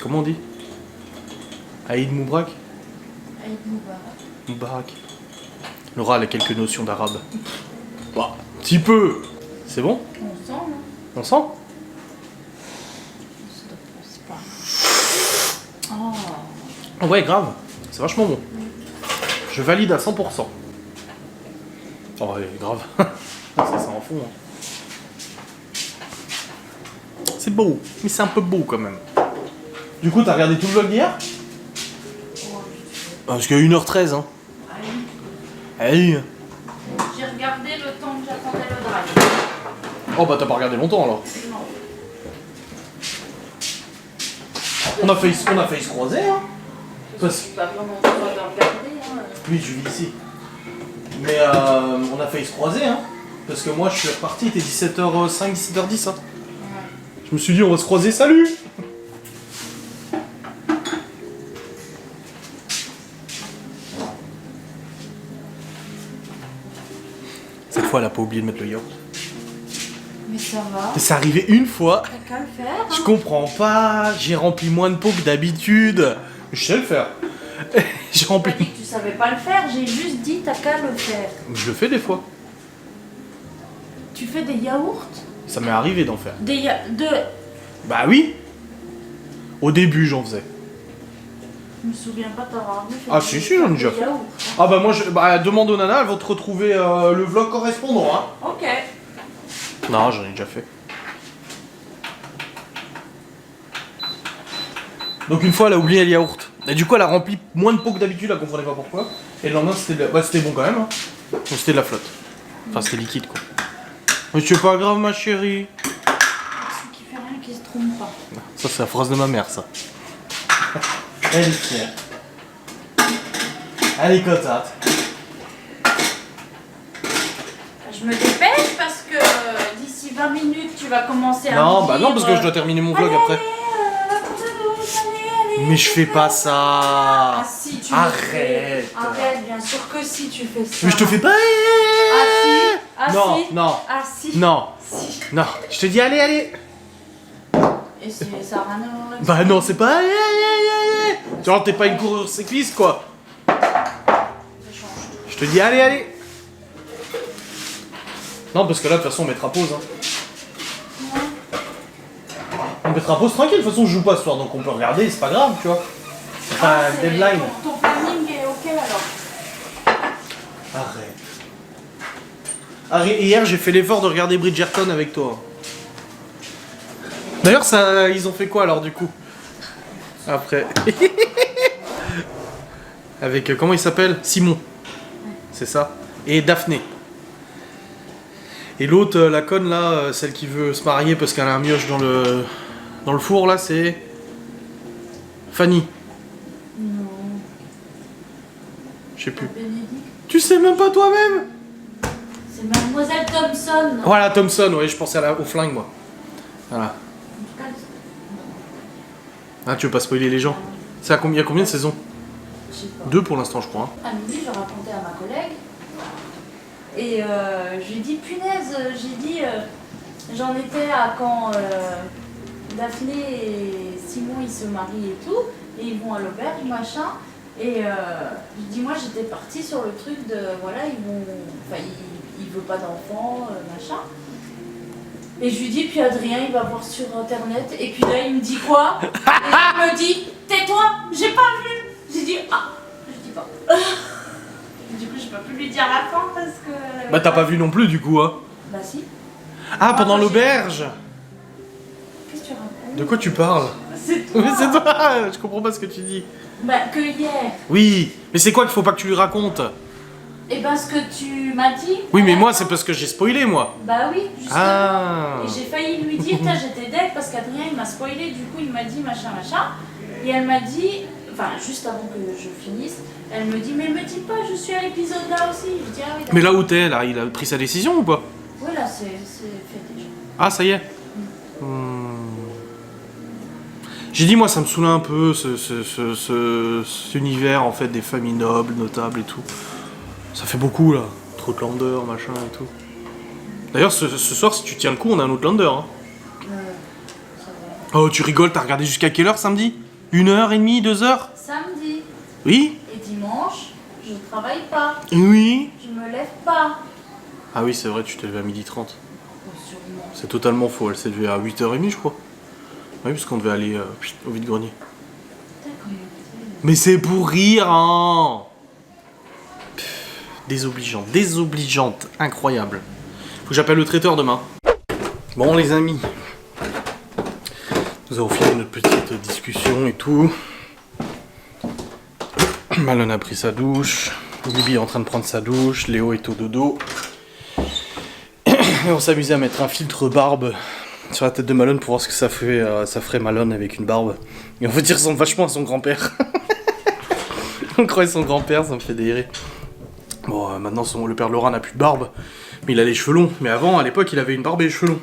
Comment on dit? Aïd Moubarak? Aïd Moubarak. Moubarak. Laura, elle a quelques notions d'arabe. Bah, un petit peu. C'est bon? On sent, non? On sent? C'est pas. Oh. Ouais, grave. C'est vachement bon. Je valide à 100%. Oh, ouais, grave. Ça en fond. Hein. C'est beau, mais c'est un peu beau quand même. Du coup, t'as regardé tout le vlog d'hier? Parce qu'il y a 1h13, hein. Hey. J'ai regardé le temps que j'attendais le drive. Oh bah t'as pas regardé longtemps alors. Non. On a failli se croiser, hein. Parce... C'est pas vraiment besoin de regarder. Hein. Oui, je vis ici. Mais on a failli se croiser, hein. Parce que moi je suis reparti, il était 17h05, 17h10, hein. Je me suis dit on va se croiser, salut. Cette fois elle a pas oublié de mettre le yaourt. Mais ça va. C'est arrivé une fois, T'as qu'à le faire. je comprends pas, j'ai rempli moins de pots que d'habitude. Je sais le faire. J'ai J'ai rempli. pas dit que tu savais pas le faire, j'ai juste dit t'as qu'à le faire. Je le fais des fois. Tu fais des yaourts? Ça m'est arrivé d'en faire. Bah oui. Au début j'en faisais. Je me souviens pas t'avoir vu. Ah, si, j'en ai déjà fait. Ah bah moi, demande aux nanas, elles vont te retrouver le vlog correspondant, hein. Ok. Non, j'en ai déjà fait. Donc une fois, elle a oublié le yaourt. Et du coup, elle a rempli moins de pots que d'habitude, elle comprenait pas pourquoi. Et le lendemain, c'était c'était bon quand même, hein. Donc c'était de la flotte. Enfin, c'était liquide, quoi. Mais c'est pas grave, ma chérie. Celui qui fait rien, qui se trompe pas. Ça, c'est la phrase de ma mère, ça. Elle est fière. Elle est contente. Je me dépêche parce que d'ici 20 minutes, tu vas commencer à Non, me bah dire, non, parce que je dois terminer mon vlog allez, après. la course à douce, allez. Mais je fais pas ça. Ah si, tu le Arrête. fais. Arrête, bien sûr que si tu fais ça. Mais je te fais pas. Ah si. Ah Non, si. non, Ah si. non, Si. non. Je te dis allez, allez. Et ça n'a rien à voir avec Bah non, c'est pas allez, allez, allez, allez. Genre t'es pas une course cycliste quoi. ça. Change. Je te dis, allez, allez. Non, parce que là, de toute façon, on mettra pause. Hein. On mettra pause tranquille, de toute façon, je joue pas ce soir, donc on peut regarder, c'est pas grave, tu vois. C'est pas un deadline. Ton planning est ok alors. Arrête. Hier, j'ai fait l'effort de regarder Bridgerton avec toi. D'ailleurs, ça, ils ont fait quoi alors, du coup? Après. Avec, comment il s'appelle? Simon. C'est ça. Et Daphné. Et l'autre, la conne là, celle qui veut se marier parce qu'elle a un mioche dans le four là, c'est Fanny. Non. Je sais plus. Bénédicte. Tu sais même pas toi-même? C'est Mademoiselle Thompson. Voilà, Thompson, ouais, je pensais au flingue moi. Voilà. En tout cas, Ah, tu veux pas spoiler les gens? Il y a combien de saisons? je sais pas. 2 pour l'instant, je crois. Hein. À midi, je racontais à ma collègue. Et je lui ai dit, punaise, j'en étais à quand Daphné et Simon ils se marient et tout, et ils vont à l'auberge, machin. Et je dis, moi j'étais partie sur le truc de, voilà, il veut pas d'enfant, machin. Et je lui dis, puis Adrien il va voir sur internet, et puis là il me dit quoi? Et il me dit, tais-toi, j'ai pas vu. J'ai dit, ah, je dis pas. Du coup, j'ai pas pu lui dire la fin parce que. Bah, t'as pas vu non plus du coup, hein? Bah, si. Ah, pendant moi, l'auberge! Qu'est-ce que tu racontes? De quoi tu parles? C'est toi. Mais c'est toi! Je comprends pas ce que tu dis. Bah, que hier. Oui, mais c'est quoi qu'il faut pas que tu lui racontes? Et ben, ce que tu m'as dit. Oui, mais moi, c'est parce que j'ai spoilé, moi. Bah oui, justement. Ah! Et j'ai failli lui dire, j'étais dead parce qu'Adrien il m'a spoilé, du coup il m'a dit machin machin. Et elle m'a dit, enfin juste avant que je finisse, elle me dit, mais me dis pas, je suis à l'épisode là aussi. Je dis, ah oui, d'accord. Mais là où t'es, là, il a pris sa décision ou pas? Oui, là c'est fait déjà. Ah, ça y est. J'ai dit, moi, ça me saoulait un peu, cet univers, en fait, des familles nobles, notables et tout. Ça fait beaucoup, là. Trop de Outlander, machin et tout. D'ailleurs, ce soir, si tu tiens le coup, on a un Outlander. Hein. Ça va. Oh, tu rigoles, t'as regardé jusqu'à quelle heure samedi? 1h30, 2h? Samedi Oui? et dimanche, je travaille pas. Oui? Je me lève pas. Ah oui, c'est vrai, tu t'es levé à 12h30. Oh, sûrement. C'est totalement faux, elle s'est levée à 8h30, je crois. Oui, parce qu'on devait aller au vide-grenier. Putain, comment t'es. Mais c'est pour rire, hein! Désobligeante, incroyable. Faut que j'appelle le traiteur demain. Bon, les amis. Nous avons fini notre petite discussion et tout. Malone a pris sa douche. Libby est en train de prendre sa douche. Léo est au dodo. Et on s'amusait à mettre un filtre barbe sur la tête de Malone pour voir ce que ça ferait Malone avec une barbe. Et en fait, il ressemble vachement à son grand-père. On croyait son grand-père, ça me fait délirer. Bon, maintenant, le père Laura n'a plus de barbe, mais il a les cheveux longs. Mais avant, à l'époque, il avait une barbe et les cheveux longs.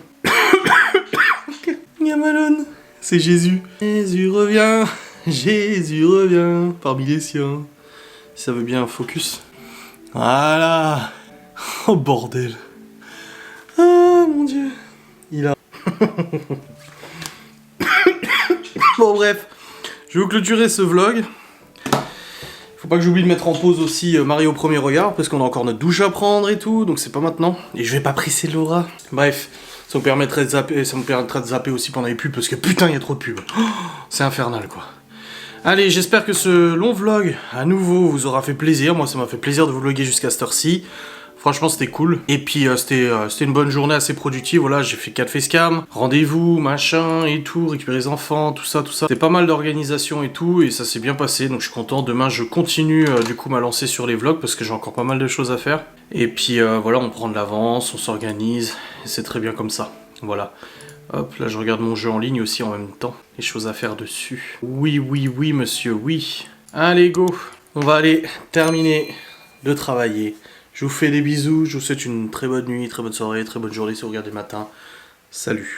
Il y a Malone, c'est Jésus. Jésus revient parmi les siens. Si ça veut bien un focus. Voilà. Oh bordel. Ah mon dieu. Il a... Bon bref, je vais vous clôturer ce vlog. Faut pas que j'oublie de mettre en pause aussi Mario au premier regard, parce qu'on a encore notre douche à prendre et tout, donc c'est pas maintenant. Et je vais pas presser Laura. Bref, ça me permettra de zapper aussi pendant les pubs, parce que putain, il y a trop de pubs. Oh, c'est infernal, quoi. Allez, j'espère que ce long vlog, à nouveau, vous aura fait plaisir. Moi, ça m'a fait plaisir de vous vlogger jusqu'à cette heure-ci. Franchement, c'était cool. Et puis, c'était une bonne journée assez productive. Voilà, j'ai fait 4 facecam, rendez-vous, machin et tout, récupérer les enfants, tout ça. C'était pas mal d'organisation et tout, et ça s'est bien passé. Donc, je suis content. Demain, je continue, du coup, ma lancée sur les vlogs, parce que j'ai encore pas mal de choses à faire. Et puis, voilà, on prend de l'avance, on s'organise, et c'est très bien comme ça. Voilà. Hop, là, je regarde mon jeu en ligne aussi en même temps. Les choses à faire dessus. Oui, monsieur, oui. Allez, go. On va aller terminer de travailler. Je vous fais des bisous, je vous souhaite une très bonne nuit, très bonne soirée, très bonne journée si vous regardez le matin. Salut.